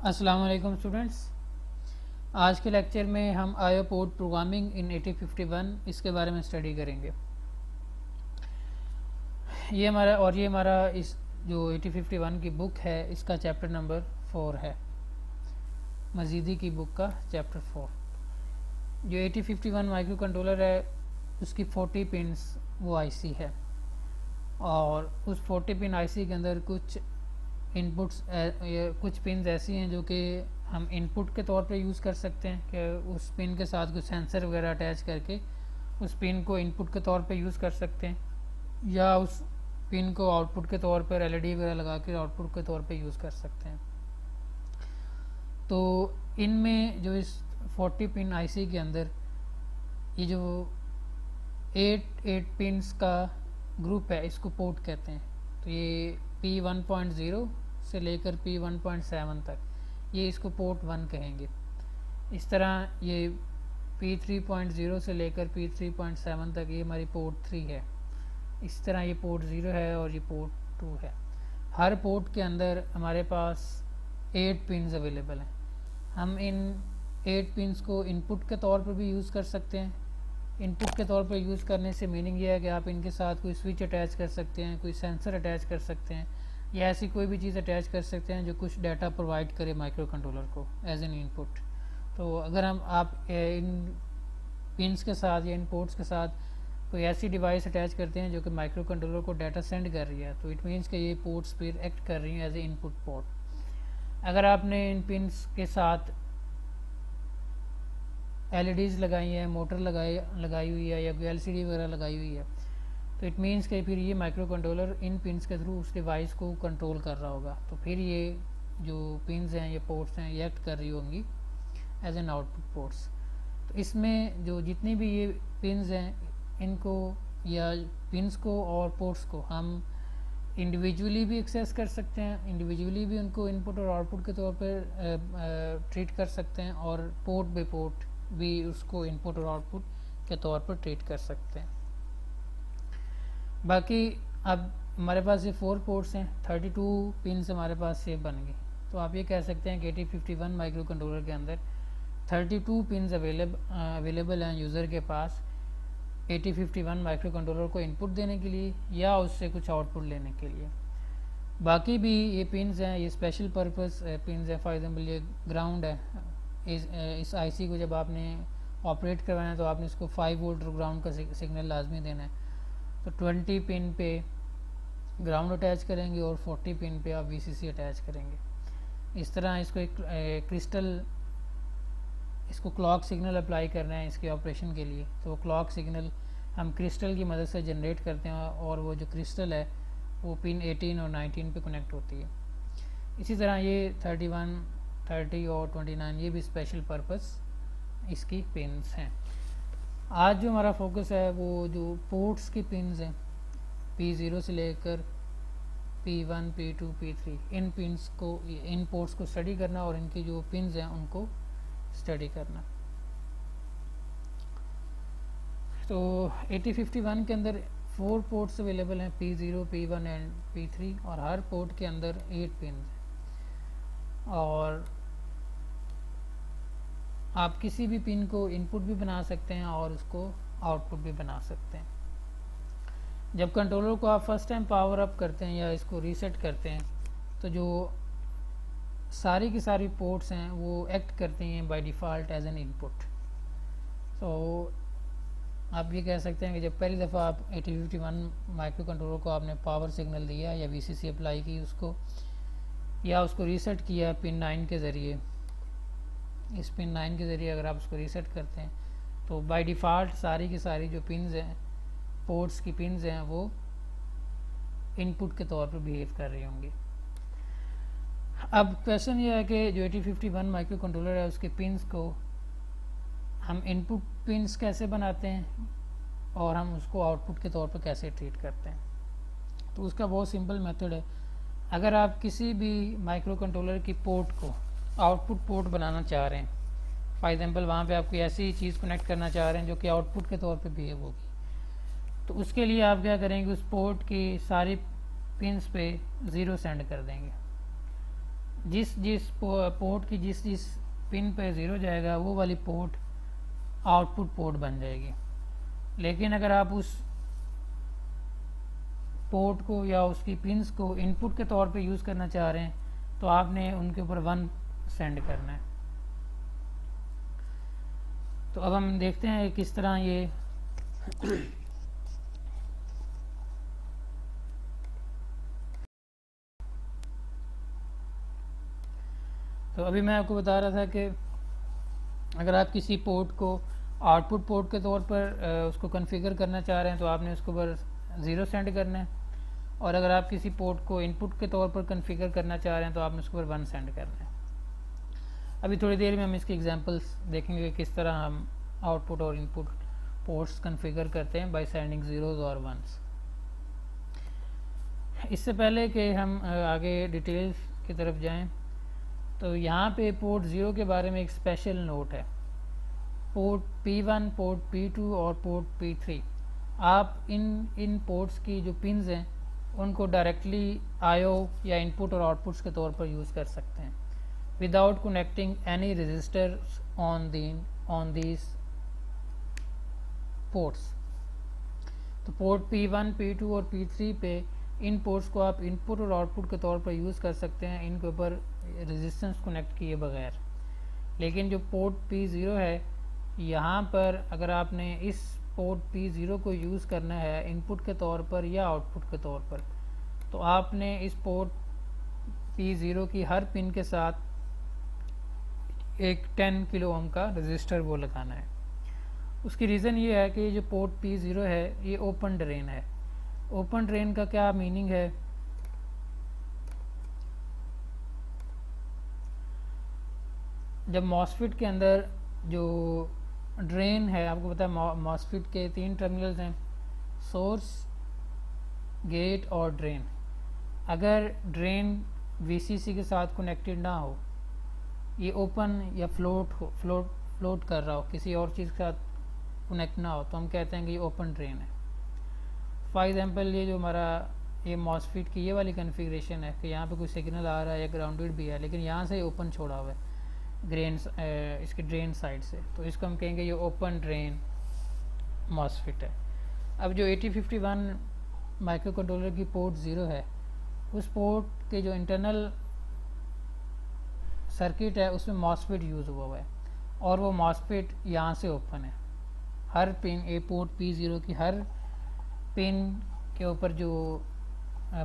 अस्सलाम वालेकुम स्टूडेंट्स। आज के लेक्चर में हम आईओ पोर्ट प्रोग्रामिंग इन 8051 इसके बारे में स्टडी करेंगे। ये हमारा इस जो 8051 की बुक है इसका चैप्टर नंबर 4 है, मजीदी की बुक का चैप्टर 4। जो 8051 माइक्रो कंट्रोलर है उसकी 40 पिन्स वो आईसी है, और उस 40 पिन आईसी के अंदर कुछ इनपुट्स कुछ पिन्स ऐसी हैं जो कि हम इनपुट के तौर पे यूज़ कर सकते हैं कि उस पिन के साथ कुछ सेंसर वगैरह अटैच करके उस पिन को इनपुट के तौर पे यूज़ कर सकते हैं, या उस पिन को आउटपुट के तौर पर एलईडी वगैरह लगा कर आउटपुट के तौर पे यूज़ कर सकते हैं। तो इनमें जो इस 40 पिन आईसी के अंदर ये जो 8 पिन्स का ग्रुप है इसको पोर्ट कहते हैं। तो ये P1.0 से लेकर P1.7 तक ये इसको पोर्ट 1 कहेंगे। इस तरह ये P3.0 से लेकर P3.7 तक ये हमारी पोर्ट 3 है। इस तरह ये पोर्ट 0 है और ये पोर्ट 2 है। हर पोर्ट के अंदर हमारे पास 8 पिन्स अवेलेबल हैं। हम इन 8 पिन्स को इनपुट के तौर पर भी यूज़ कर सकते हैं। इनपुट के तौर पर यूज़ करने से मीनिंग ये है कि आप इनके साथ कोई स्विच अटैच कर सकते हैं, कोई सेंसर अटैच कर सकते हैं, या ऐसी कोई भी चीज़ अटैच कर सकते हैं जो कुछ डाटा प्रोवाइड करे माइक्रो कंट्रोलर को एज एन इनपुट। तो अगर आप इन पिन्स के साथ या इन पोर्ट्स के साथ कोई ऐसी डिवाइस अटैच करते हैं जो कि माइक्रो कंट्रोलर को डाटा सेंड कर रही है, तो इट मीन्स कि ये पोर्ट्स फिर एक्ट कर रही हैं एज ए इनपुट पोर्ट। अगर आपने इन पिन्स के साथ एलईडीज़ लगाई हैं, मोटर लगाई हुई है, या कोई एलसीडी वगैरह लगाई हुई है, तो इट मीन्स कि फिर ये माइक्रो कंट्रोलर इन पिन्स के थ्रू उस डिवाइस को कंट्रोल कर रहा होगा। तो फिर ये जो पिन्स हैं, ये पोर्ट्स हैं, ये एक्ट कर रही होंगी एज एन आउटपुट पोर्ट्स। तो इसमें जो जितनी भी ये पिन्स हैं, इनको या पिन्स को और पोर्ट्स को हम इंडिविजुअली भी एक्सेस कर सकते हैं, इंडिविजुअली भी उनको इनपुट और आउटपुट के तौर पर ट्रीट कर सकते हैं, और पोर्ट बाई पोर्ट भी उसको इनपुट और आउटपुट के तौर पर ट्रीट कर सकते हैं। बाकी अब हमारे पास ये 4 पोर्ट्स हैं, 32 पिन्स हमारे पास ये बन गई। तो आप ये कह सकते हैं कि 8051 माइक्रो कंट्रोलर के अंदर 32 पिन्स अवेलेबल हैं यूज़र के पास 8051 माइक्रो कंट्रोलर को इनपुट देने के लिए या उससे कुछ आउटपुट लेने के लिए। बाकी भी ये पिन्स हैं, ये स्पेशल पर्पस पिन्स हैं। फॉर एग्जांपल ये ग्राउंड है, इस आईसी को जब आपने ऑपरेट करवाना है तो आपने इसको 5 वोल्ट ग्राउंड का सिग्नल लाजमी देना है। तो 20 पिन पे ग्राउंड अटैच करेंगे और 40 पिन पे आप वीसीसी अटैच करेंगे। इस तरह इसको एक क्रिस्टल इसको क्लॉक सिग्नल अप्लाई करना है इसके ऑपरेशन के लिए। तो क्लॉक सिग्नल हम क्रिस्टल की मदद से जनरेट करते हैं, और वो जो क्रिस्टल है वो पिन 18 और 19 पे कनेक्ट होती है। इसी तरह ये 31, 30 और 29 ये भी स्पेशल पर्पस इसकी पिन्स हैं। आज जो हमारा फोकस है वो जो पोर्ट्स की पिन्स हैं, P0 से लेकर P1, P2, P3, इन पिन्स को, इन पोर्ट्स को स्टडी करना और इनकी जो पिन्स हैं उनको स्टडी करना। तो 8051 के अंदर 4 पोर्ट्स अवेलेबल हैं, P0, P1 एंड P3, और हर पोर्ट के अंदर 8 पिन्स हैं। और आप किसी भी पिन को इनपुट भी बना सकते हैं और उसको आउटपुट भी बना सकते हैं। जब कंट्रोलर को आप फर्स्ट टाइम पावर अप करते हैं या इसको रीसेट करते हैं, तो जो सारी की सारी पोर्ट्स हैं वो एक्ट करती हैं by default as an input. तो आप ये कह सकते हैं कि जब पहली दफ़ा आप 8051 माइक्रो कंट्रोलर को आपने पावर सिग्नल दिया या वीसीसी अप्लाई की उसको, या उसको रीसेट किया पिन 9 के ज़रिए, इस पिन 9 के ज़रिए अगर आप उसको रीसेट करते हैं तो बाय डिफ़ॉल्ट सारी की सारी जो पिन्स हैं, पोर्ट्स की पिन्स हैं, वो इनपुट के तौर पर बिहेव कर रही होंगी। अब क्वेश्चन ये है कि जो 8051 माइक्रो कंट्रोलर है उसके पिन्स को हम इनपुट पिन्स कैसे बनाते हैं और हम उसको आउटपुट के तौर पर कैसे ट्रीट करते हैं। तो उसका बहुत सिंपल मेथड है। अगर आप किसी भी माइक्रो कंट्रोलर की पोर्ट को आउटपुट पोर्ट बनाना चाह रहे हैं, फॉर एग्जांपल वहाँ पे आप कोई ऐसी चीज़ कनेक्ट करना चाह रहे हैं जो कि आउटपुट के तौर पे बिहेव होगी, तो उसके लिए आप क्या करेंगे, उस पोर्ट की सारी पिन्स पे 0 सेंड कर देंगे। जिस जिस पोर्ट की जिस जिस पिन पे 0 जाएगा वो वाली पोर्ट आउटपुट पोर्ट बन जाएगी। लेकिन अगर आप उस पोर्ट को या उसकी पिंस को इनपुट के तौर पे यूज़ करना चाह रहे हैं तो आपने उनके ऊपर 1 सेंड करना है। तो अब हम देखते हैं किस तरह ये तो अभी मैं आपको बता रहा था कि अगर आप किसी पोर्ट को आउटपुट पोर्ट के तौर पर उसको कॉन्फ़िगर करना चाह रहे हैं तो आपने उसके ऊपर 0 सेंड करना है, और अगर आप किसी पोर्ट को इनपुट के तौर पर कॉन्फ़िगर करना चाह रहे हैं तो आपने उसके ऊपर 1 सेंड करना है। अभी थोड़ी देर में हम इसकी एग्जांपल्स देखेंगे किस तरह हम आउटपुट और इनपुट पोर्ट्स कॉन्फ़िगर करते हैं बाय सेंडिंग ज़ीरोज़ और वंस। इससे पहले कि हम आगे डिटेल्स की तरफ जाएं, तो यहाँ पे पोर्ट 0 के बारे में एक स्पेशल नोट है। पोर्ट P1, पोर्ट P2 और पोर्ट P3, आप इन पोर्ट्स की जो पिन्स हैं उनको डायरेक्टली IO या इनपुट और आउटपुट्स के तौर पर यूज़ कर सकते हैं without connecting any registers on these ports. तो पोर्ट P1, P2 और P3 पे इन पोर्ट्स को आप इनपुट और आउटपुट के तौर पर यूज़ कर सकते हैं इनके ऊपर रेजिस्टेंस कनेक्ट किए बगैर। लेकिन जो पोर्ट P0 है, यहाँ पर अगर आपने इस पोर्ट P0 को यूज़ करना है इनपुट के तौर पर या आउटपुट के तौर पर, तो आपने इस पोर्ट P0 की हर पिन के साथ एक 10 किलो ओम का रजिस्टर वो लगाना है। उसकी रीज़न ये है कि जो पोर्ट P0 है ये ओपन ड्रेन है। ओपन ड्रेन का क्या मीनिंग है? जब मॉसफेट के अंदर जो ड्रेन है, आपको पता है मॉसफेट के 3 टर्मिनल्स हैं, सोर्स, गेट और ड्रेन। अगर ड्रेन VCC के साथ कनेक्टेड ना हो, ये ओपन या फ्लोट कर रहा हो, किसी और चीज़ के साथ कनेक्ट ना हो, तो हम कहते हैं कि ये ओपन ड्रेन है। फॉर एग्जांपल ये जो हमारा ये मॉसफेट की ये वाली कॉन्फ़िगरेशन है कि यहाँ पे कोई सिग्नल आ रहा है या ग्राउंडेड भी है, लेकिन यहाँ से ओपन छोड़ा हुआ है इसके ड्रेन साइड से, तो इसको हम कहेंगे ये ओपन ड्रेन मॉसफेट है। अब जो 8051 माइक्रो कंट्रोलर की पोर्ट 0 है, उस पोर्ट के जो इंटरनल सर्किट है उसमें मॉसफेट यूज़ हुआ है, और वो मॉसफेट यहाँ से ओपन है। हर पिन पोर्ट P0 की हर पिन के ऊपर जो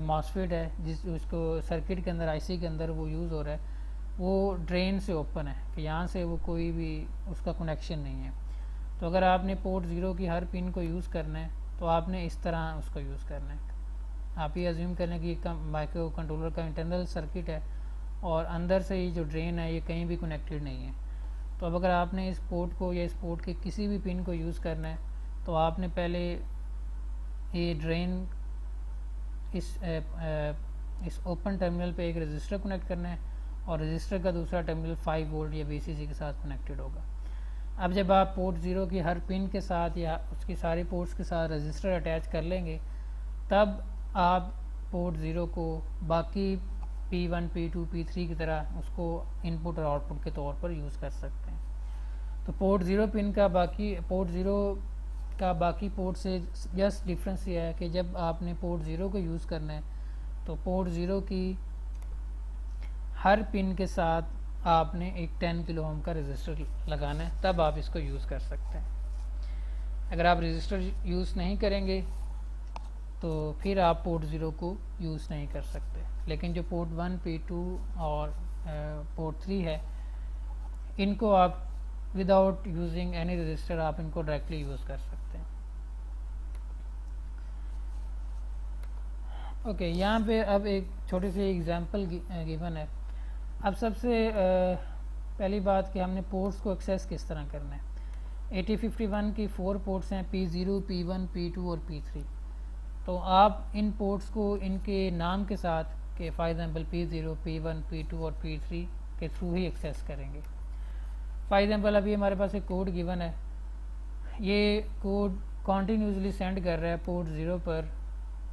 मॉसफेट है उसको सर्किट के अंदर IC के अंदर वो यूज़ हो रहा है, वो ड्रेन से ओपन है कि यहाँ से वो कोई भी उसका कनेक्शन नहीं है। तो अगर आपने पोर्ट 0 की हर पिन को यूज़ करना है तो आपने इस तरह उसको यूज़ करना है। आप ये अज्यूम करें कि माइक्रो कंट्रोलर का इंटरनल सर्किट है और अंदर से ये जो ड्रेन है ये कहीं भी कनेक्टेड नहीं है। तो अब अगर आपने इस पोर्ट को या इस पोर्ट के किसी भी पिन को यूज़ करना है तो आपने पहले ये ड्रेन इस ओपन टर्मिनल पे एक रजिस्टर कनेक्ट करना है, और रजिस्टर का दूसरा टर्मिनल 5 वोल्ट या VCC के साथ कनेक्टेड होगा। अब जब आप पोर्ट 0 की हर पिन के साथ या उसकी सारी पोर्ट्स के साथ रजिस्टर अटैच कर लेंगे, तब आप पोर्ट 0 को बाकी P1, P2, P3 की तरह उसको इनपुट और आउटपुट के तौर पर यूज़ कर सकते हैं। तो पोर्ट 0 पिन का बाकी पोर्ट से जस्ट डिफरेंस ये है कि जब आपने पोर्ट 0 को यूज़ करना है तो पोर्ट 0 की हर पिन के साथ आपने एक 10 किलो ओम का रजिस्टर लगाना है, तब आप इसको यूज़ कर सकते हैं। अगर आप रजिस्टर यूज़ नहीं करेंगे तो फिर आप पोर्ट 0 को यूज़ नहीं कर सकते। लेकिन जो पोर्ट 1, P2 और पोर्ट 3 है, इनको आप विदाउट यूजिंग एनी रजिस्टर आप इनको डायरेक्टली यूज़ कर सकते हैं। ओके, यहाँ पे अब एक छोटी सी एग्जांपल गिवन है। अब सबसे पहली बात कि हमने पोर्ट्स को एक्सेस किस तरह करना है। 8051 की 4 पोर्ट्स हैं, P0, P1, P2 और P3। तो आप इन पोर्ट्स को इनके नाम के साथ के for example P0, P1, P2 और P3 के थ्रू ही एक्सेस करेंगे। फॉर एग्जांपल अभी हमारे पास एक कोड गिवन है, ये कोड कॉन्टीन्यूसली सेंड कर रहा है पोर्ट 0 पर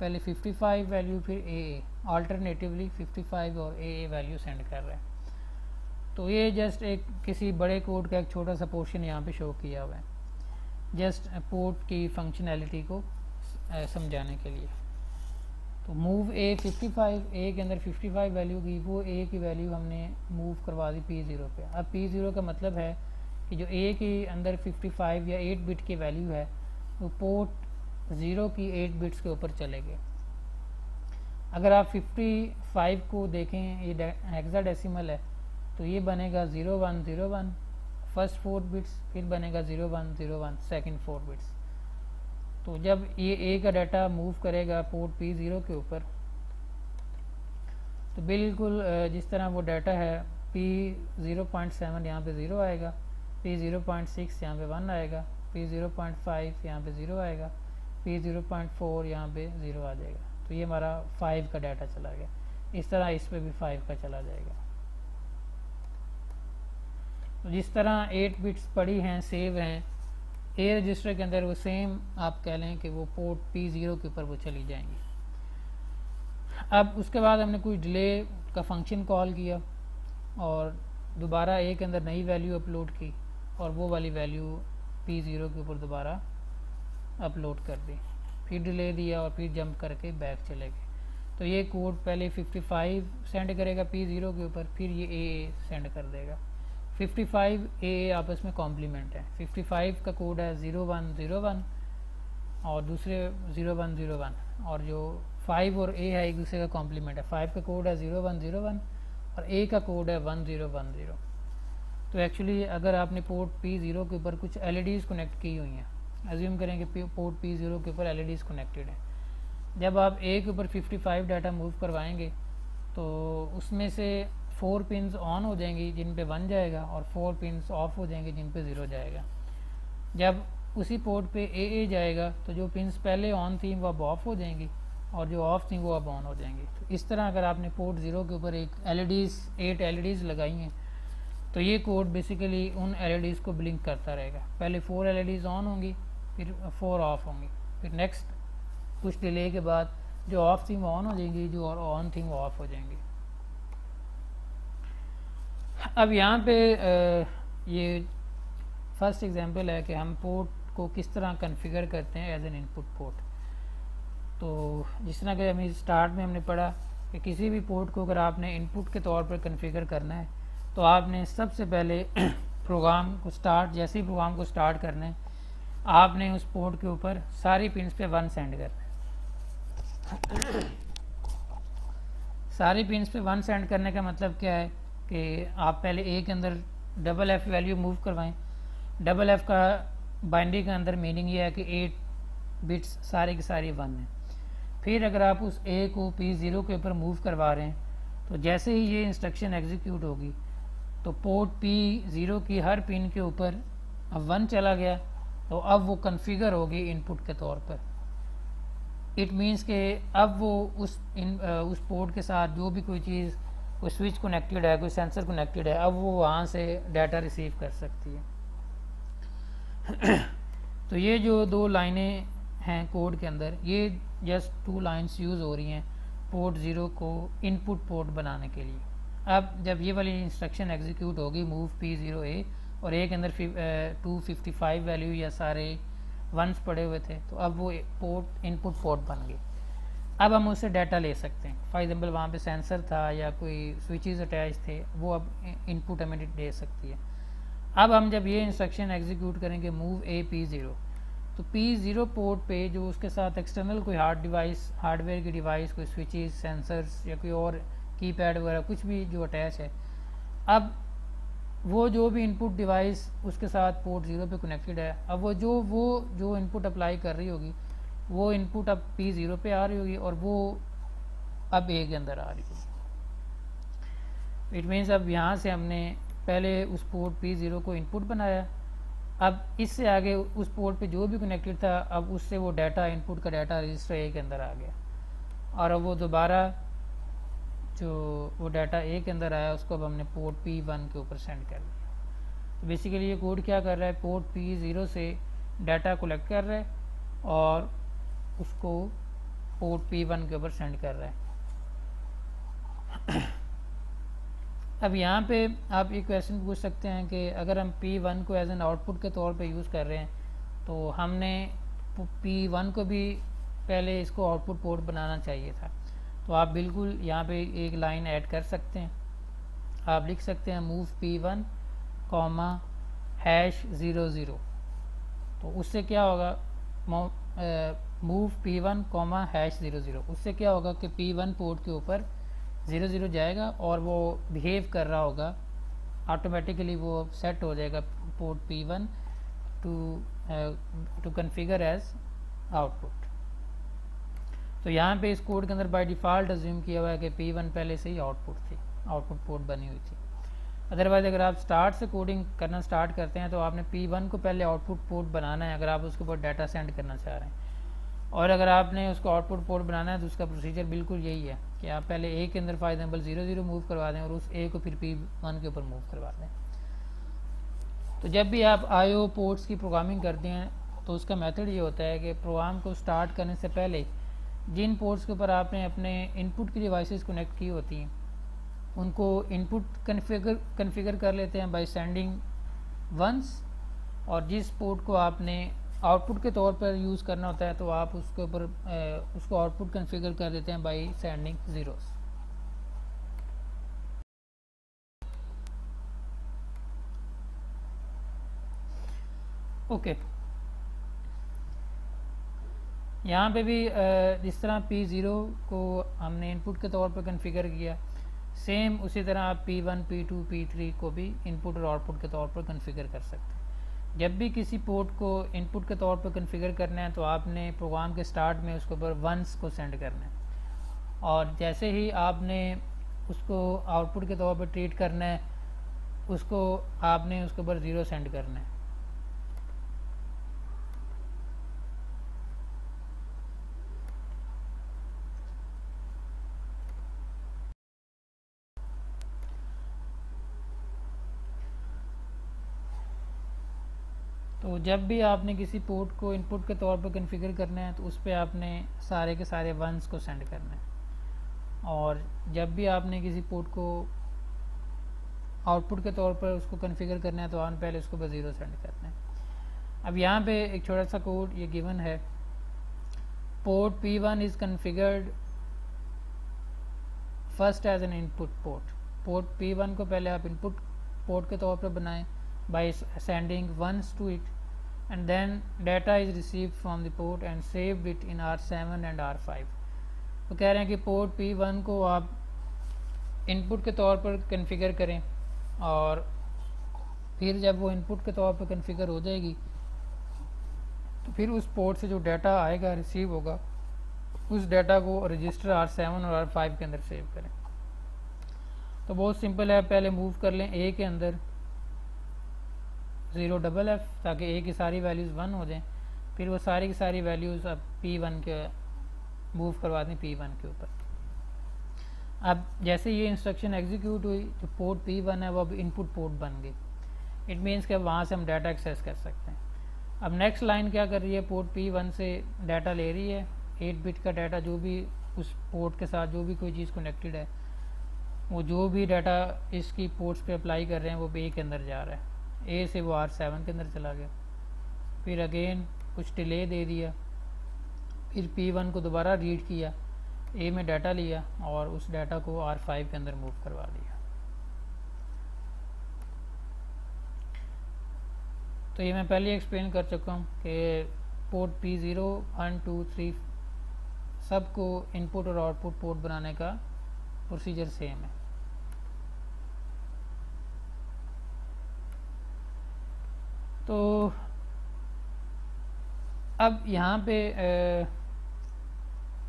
पहले 55 वैल्यू फिर AA अल्टरनेटिवली 55 और ए वैल्यू सेंड कर रहा है। तो ये जस्ट एक किसी बड़े कोड का एक छोटा सा पोर्शन यहाँ पे शो किया हुआ है, जस्ट पोर्ट की फंक्शनैलिटी को समझाने के लिए। तो मूव ए 55, ए के अंदर 55 वैल्यू की, वो ए की वैल्यू हमने मूव करवा दी P0 पे। अब P0 का मतलब है कि जो ए के अंदर 55 या 8 बिट की वैल्यू है वो पोर्ट 0 की 8 बिट्स के ऊपर चलेगी। अगर आप 55 को देखें, ये हेक्साडेसिमल है, तो ये बनेगा 0101 फर्स्ट 4 बिट्स, फिर बनेगा 0101 सेकंड 4 बिट्स। तो जब ये ए का डाटा मूव करेगा पोर्ट P0 के ऊपर, तो बिल्कुल जिस तरह वो डाटा है P0.7 यहाँ पे 0 आएगा, P0.6 यहाँ पे 1 आएगा, P0.5 यहाँ पे 0 आएगा, P0.4 यहाँ पे 0 आ जाएगा। तो ये हमारा 5 का डाटा चला गया। इस तरह इस पे भी 5 का चला जाएगा। तो जिस तरह 8 बिट्स पड़ी हैं, सेव हैं ए रजिस्टर के अंदर, वो सेम आप कह लें कि वो पोर्ट P0 के ऊपर वो चली जाएंगी। अब उसके बाद हमने कोई डिले का फंक्शन कॉल किया और दोबारा ए के अंदर नई वैल्यू अपलोड की और वो वाली वैल्यू P0 के ऊपर दोबारा अपलोड कर दी, फिर डिले दिया और फिर जंप करके बैक चले गए। तो ये कोड पहले 55 सेंड करेगा P0 के ऊपर, फिर ये ए सेंड कर देगा। 55 ए आपस में कॉम्प्लीमेंट है। 55 का कोड है 0101 और दूसरे 0101, और जो 5 और ए है एक दूसरे का कॉम्प्लीमेंट है। 5 का कोड है 0101 और ए का कोड है 1010। तो एक्चुअली अगर आपने पोर्ट P0 के ऊपर कुछ LEDs कनेक्ट की हुई हैं, अज्यूम करें कि पोर्ट P0 के ऊपर LEDs कनेक्टेड है, जब आप ए के ऊपर 55 डाटा मूव करवाएंगे तो उसमें से 4 पिन्स ऑन हो जाएंगी जिन पे 1 जाएगा और 4 पिन्स ऑफ हो जाएंगे जिन पे 0 जाएगा। जब उसी पोर्ट पे ए जाएगा तो जो पिन्स पहले ऑन थी वो अब ऑफ हो जाएंगी और जो ऑफ थी वो अब ऑन हो जाएंगी। तो इस तरह अगर आपने पोर्ट 0 के ऊपर एक LEDs 8 LEDs लगाई हैं तो ये कोड बेसिकली उन LEDs को ब्लिंक करता रहेगा। पहले 4 LEDs ऑन होंगी, फिर 4 ऑफ होंगी, फिर नेक्स्ट कुछ डिले के बाद जो ऑफ थी वो ऑन हो जाएंगी, जो ऑन थी वो ऑफ हो जाएंगी। अब यहाँ पे ये फर्स्ट एग्जांपल है कि हम पोर्ट को किस तरह कॉन्फ़िगर करते हैं एज एन इनपुट पोर्ट। तो जिस तरह के हमें स्टार्ट में हमने पढ़ा कि किसी भी पोर्ट को अगर आपने इनपुट के तौर पर कॉन्फ़िगर करना है तो आपने सबसे पहले प्रोग्राम को जैसे ही प्रोग्राम को स्टार्ट करना है, आपने उस पोर्ट के ऊपर सारी पिन्स पे 1 सेंड करना है। सारी पिन्स पे 1 सेंड करने का मतलब क्या है कि आप पहले ए के अंदर F वैल्यू मूव करवाएं। F का बाइनरी के अंदर मीनिंग ये है कि 8 बिट्स सारे की सारी 1 है। फिर अगर आप उस ए को P0 के ऊपर मूव करवा रहे हैं तो जैसे ही ये इंस्ट्रक्शन एग्जीक्यूट होगी तो पोर्ट P0 की हर पिन के ऊपर अब 1 चला गया, तो अब वो कॉन्फ़िगर होगी इनपुट के तौर पर। इट मीन्स के अब वो उस पोर्ट के साथ जो भी कोई चीज़, कोई स्विच कनेक्टेड है, कोई सेंसर कनेक्टेड है, अब वो वहाँ से डाटा रिसीव कर सकती है। तो ये जो 2 लाइनें हैं कोड के अंदर, ये जस्ट 2 लाइन्स यूज़ हो रही हैं पोर्ट 0 को इनपुट पोर्ट बनाने के लिए। अब जब ये वाली इंस्ट्रक्शन एग्जीक्यूट होगी मूव P0 ए, और ए के अंदर 255 वैल्यू या सारे 1s पड़े हुए थे, तो अब वो पोर्ट इनपुट पोर्ट बन गए। अब हम उससे डाटा ले सकते हैं। फॉर एग्जांपल वहाँ पे सेंसर था या कोई स्विचेस अटैच थे, वो अब इनपुट हमें दे सकती है। अब हम जब ये इंस्ट्रक्शन एग्जीक्यूट करेंगे मूव ए P0, तो P0 पोर्ट पे जो उसके साथ एक्सटर्नल कोई हार्डवेयर की डिवाइस, कोई स्विचेस, सेंसर्स या कोई और कीपैड वगैरह कुछ भी जो अटैच है, अब वो जो भी इनपुट डिवाइस उसके साथ पोर्ट 0 पे कनेक्टेड है, अब वो जो इनपुट अप्लाई कर रही होगी वो इनपुट अब P0 पे आ रही होगी और वो अब ए के अंदर आ रही होगी। इट मीन्स अब यहाँ से हमने पहले उस पोर्ट P0 को इनपुट बनाया, अब इससे आगे उस पोर्ट पे जो भी कनेक्टेड था, अब उससे वो डाटा, इनपुट का डाटा रजिस्टर ए के अंदर आ गया, और अब वो दोबारा जो वो डाटा ए के अंदर आया उसको अब हमने पोर्ट P1 के ऊपर सेंड कर दिया। तो बेसिकली ये कोड क्या कर रहा है, पोर्ट P0 से डाटा कलेक्ट कर रहा है और उसको पोर्ट P1 के ऊपर सेंड कर रहा है। अब यहाँ पे आप एक क्वेश्चन पूछ सकते हैं कि अगर हम P1 को एज एन आउटपुट के तौर पे यूज़ कर रहे हैं तो हमने P1 को भी पहले इसको आउटपुट पोर्ट बनाना चाहिए था। तो आप बिल्कुल यहाँ पे एक लाइन ऐड कर सकते हैं। आप लिख सकते हैं मूव P1 कॉमा #00। तो उससे क्या होगा, मूव P1 कॉमा #00, उससे क्या होगा कि P1 पोर्ट के ऊपर 00 जाएगा और वो बिहेव कर रहा होगा, ऑटोमेटिकली वो सेट हो जाएगा port P1 to configure as output. तो यहाँ पे इस कोड के अंदर बाय डिफ़ॉल्ट अज्यूम किया हुआ है कि P1 पहले से ही आउटपुट थी, आउटपुट पोर्ट बनी हुई थी। अदरवाइज़ अगर आप स्टार्ट से कोडिंग करना स्टार्ट करते हैं तो आपने P1 को पहले आउटपुट पोर्ट बनाना है अगर आप उसके ऊपर डाटा सेंड करना चाह रहे हैं। और अगर आपने उसको आउटपुट पोर्ट बनाना है तो उसका प्रोसीजर बिल्कुल यही है कि आप पहले A के अंदर फॉर एग्जाम्पल 00 मूव करवा दें और उस A को फिर P1 के ऊपर मूव करवा दें। तो जब भी आप IO पोर्ट्स की प्रोग्रामिंग करते हैं तो उसका मेथड ये होता है कि प्रोग्राम को स्टार्ट करने से पहले जिन पोर्ट्स के ऊपर आपने अपने इनपुट की डिवाइसेस कनेक्ट की होती हैं उनको इनपुट कन्फिगर कर लेते हैं बाय सेंडिंग वंस, और जिस पोर्ट को आपने आउटपुट के तौर पर यूज़ करना होता है तो आप उसके ऊपर उसको आउटपुट कन्फिगर कर देते हैं बाय सेंडिंग ज़ीरोस। ओके, यहाँ पे भी जिस तरह P0 को हमने इनपुट के तौर पर कन्फिगर किया, सेम उसी तरह आप P1, P2, P3 को भी इनपुट और आउटपुट के तौर पर कन्फिगर कर सकते हैं। जब भी किसी पोर्ट को इनपुट के तौर पर कन्फिगर करना है तो आपने प्रोग्राम के स्टार्ट में उसके ऊपर वंस को सेंड करना है, और जैसे ही आपने उसको आउटपुट के तौर पर ट्रीट करना है उसको आपने उसके ऊपर 0 सेंड करना है। तो जब भी आपने किसी पोर्ट को इनपुट के तौर पर कॉन्फ़िगर करना है तो उस पर आपने सारे के सारे वंस को सेंड करना है, और जब भी आपने किसी पोर्ट को आउटपुट के तौर पर उसको कॉन्फ़िगर करना है तो आपने पहले उसको बस 0 सेंड करना है। अब यहाँ पे एक छोटा सा कोड ये गिवन है, port P1 is configured first as an input port. Port P1 को पहले आप इनपुट पोर्ट के तौर पर बनाएं by sending ones to it, and then data is received from the port and saved it in R7 and R5। तो कह रहे हैं कि पोर्ट P1 को आप इनपुट के तौर पर कॉन्फ़िगर करें, और फिर जब वो इनपुट के तौर पर कॉन्फ़िगर हो जाएगी तो फिर उस पोर्ट से जो डाटा आएगा रिसीव होगा उस डाटा को रजिस्टर R7 और R5 के अंदर सेव करें। तो बहुत सिंपल है, पहले मूव कर लें A के अंदर 0FF ताकि A की सारी वैल्यूज़ 1 हो जाएं, फिर वो सारी की सारी वैल्यूज़ अब P1 के मूव करवा दें P1 के ऊपर। अब जैसे ये इंस्ट्रक्शन एग्जीक्यूट हुई जो पोर्ट P1 है वो अब इनपुट पोर्ट बन गई। इट मीन्स कि वहाँ से हम डाटा एक्सेस कर सकते हैं। अब नेक्स्ट लाइन क्या कर रही है, पोर्ट P1 से डाटा ले रही है, 8 बिट का डाटा, जो भी उस पोर्ट के साथ जो भी कोई चीज़ कनेक्टेड है वो जो भी डाटा इसकी पोर्ट्स पे अप्लाई कर रहे हैं वो A के अंदर जा रहा है, A से वो R7 के अंदर चला गया, फिर अगेन कुछ डिले दे दिया, फिर P1 को दोबारा रीड किया, A में डाटा लिया और उस डाटा को R5 के अंदर मूव करवा दिया। तो ये मैं पहले एक्सप्लेन कर चुका हूँ कि पोर्ट P0, 1, 2, 3 सबको इनपुट और आउटपुट पोर्ट बनाने का प्रोसीजर सेम है। तो अब यहाँ पे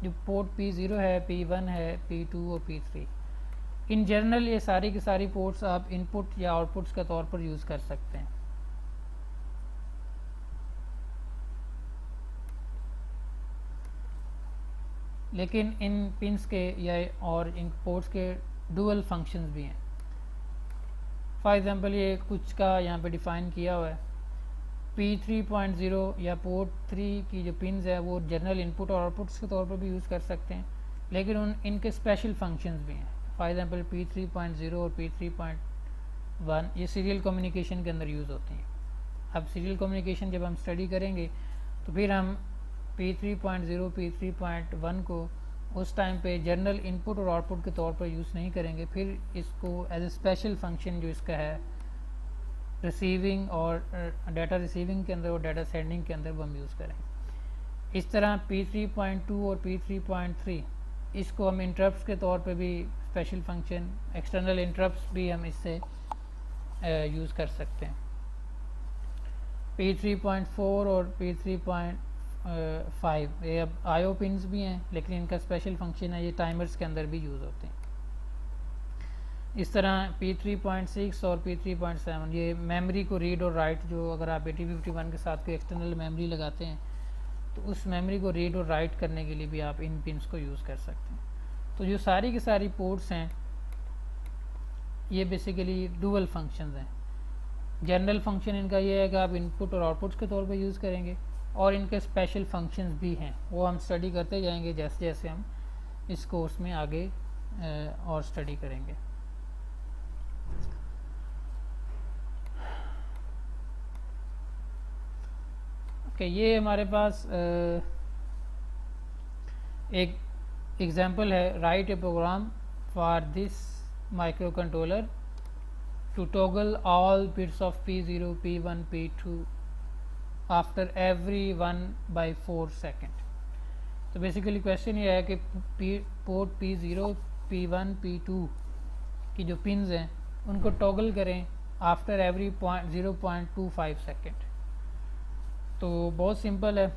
जो पोर्ट P0 है, P1 है, P2 और P3, इन जनरल ये सारी की सारी पोर्ट्स आप इनपुट या आउटपुट्स के तौर पर यूज़ कर सकते हैं। लेकिन इन पिंस के या और इन पोर्ट्स के डुअल फंक्शंस भी हैं। फॉर एग्जांपल ये कुछ का यहाँ पे डिफ़ाइन किया हुआ है, P3.0 या पोर्ट 3 की जो पिंस है वो जनरल इनपुट और आउटपुट्स के तौर पर भी यूज़ कर सकते हैं, लेकिन इनके स्पेशल फंक्शंस भी हैं। फॉर एग्जांपल P3.0 और P3.1 ये सीरियल कम्युनिकेशन के अंदर यूज़ होती हैं। अब सीरियल कम्युनिकेशन जब हम स्टडी करेंगे तो फिर हम P3.0 P3.1 को उस टाइम पे जनरल इनपुट और आउटपुट के तौर पर यूज़ नहीं करेंगे, फिर इसको एज ए स्पेशल फंक्शन जो इसका है रिसीविंग और डाटा रिसीविंग के अंदर और डाटा सेंडिंग के अंदर वो हम यूज़ करेंगे। इस तरह P3.2 और P3.3 इसको हम इंटरप्ट्स के तौर पे भी स्पेशल फंक्शन एक्सटर्नल इंटरप्ट्स भी हम इससे यूज़ कर सकते हैं। P3.4 और P3.5 ये अब IO पिन्स भी हैं, लेकिन इनका स्पेशल फंक्शन है, ये टाइमर्स के अंदर भी यूज़ होते हैं। इस तरह P3.6 और P3.7 ये मेमोरी को रीड और राइट, जो अगर आप 8051 के साथ कोई एक्सटर्नल मेमोरी लगाते हैं तो उस मेमोरी को रीड और राइट करने के लिए भी आप इन पिन्स को यूज़ कर सकते हैं। तो जो सारी की सारी पोर्ट्स हैं ये बेसिकली डुअल फंक्शंस हैं। जनरल फंक्शन इनका ये है कि आप इनपुट और आउटपुट्स के तौर पे यूज़ करेंगे, और इनके स्पेशल फंक्शंस भी हैं, वो हम स्टडी करते जाएंगे जैसे जैसे हम इस कोर्स में आगे और स्टडी करेंगे। ओके, ये हमारे पास एक एग्जांपल है, write a program for this microcontroller to toggle all bits of P0, P1, P2 after every 1/4 second। तो बेसिकली क्वेश्चन ये है कि पोर्ट P0, P1, P2 की जो पिन्स हैं उनको टॉगल करें आफ्टर एवरी 0.25 सेकेंड। तो बहुत सिंपल है।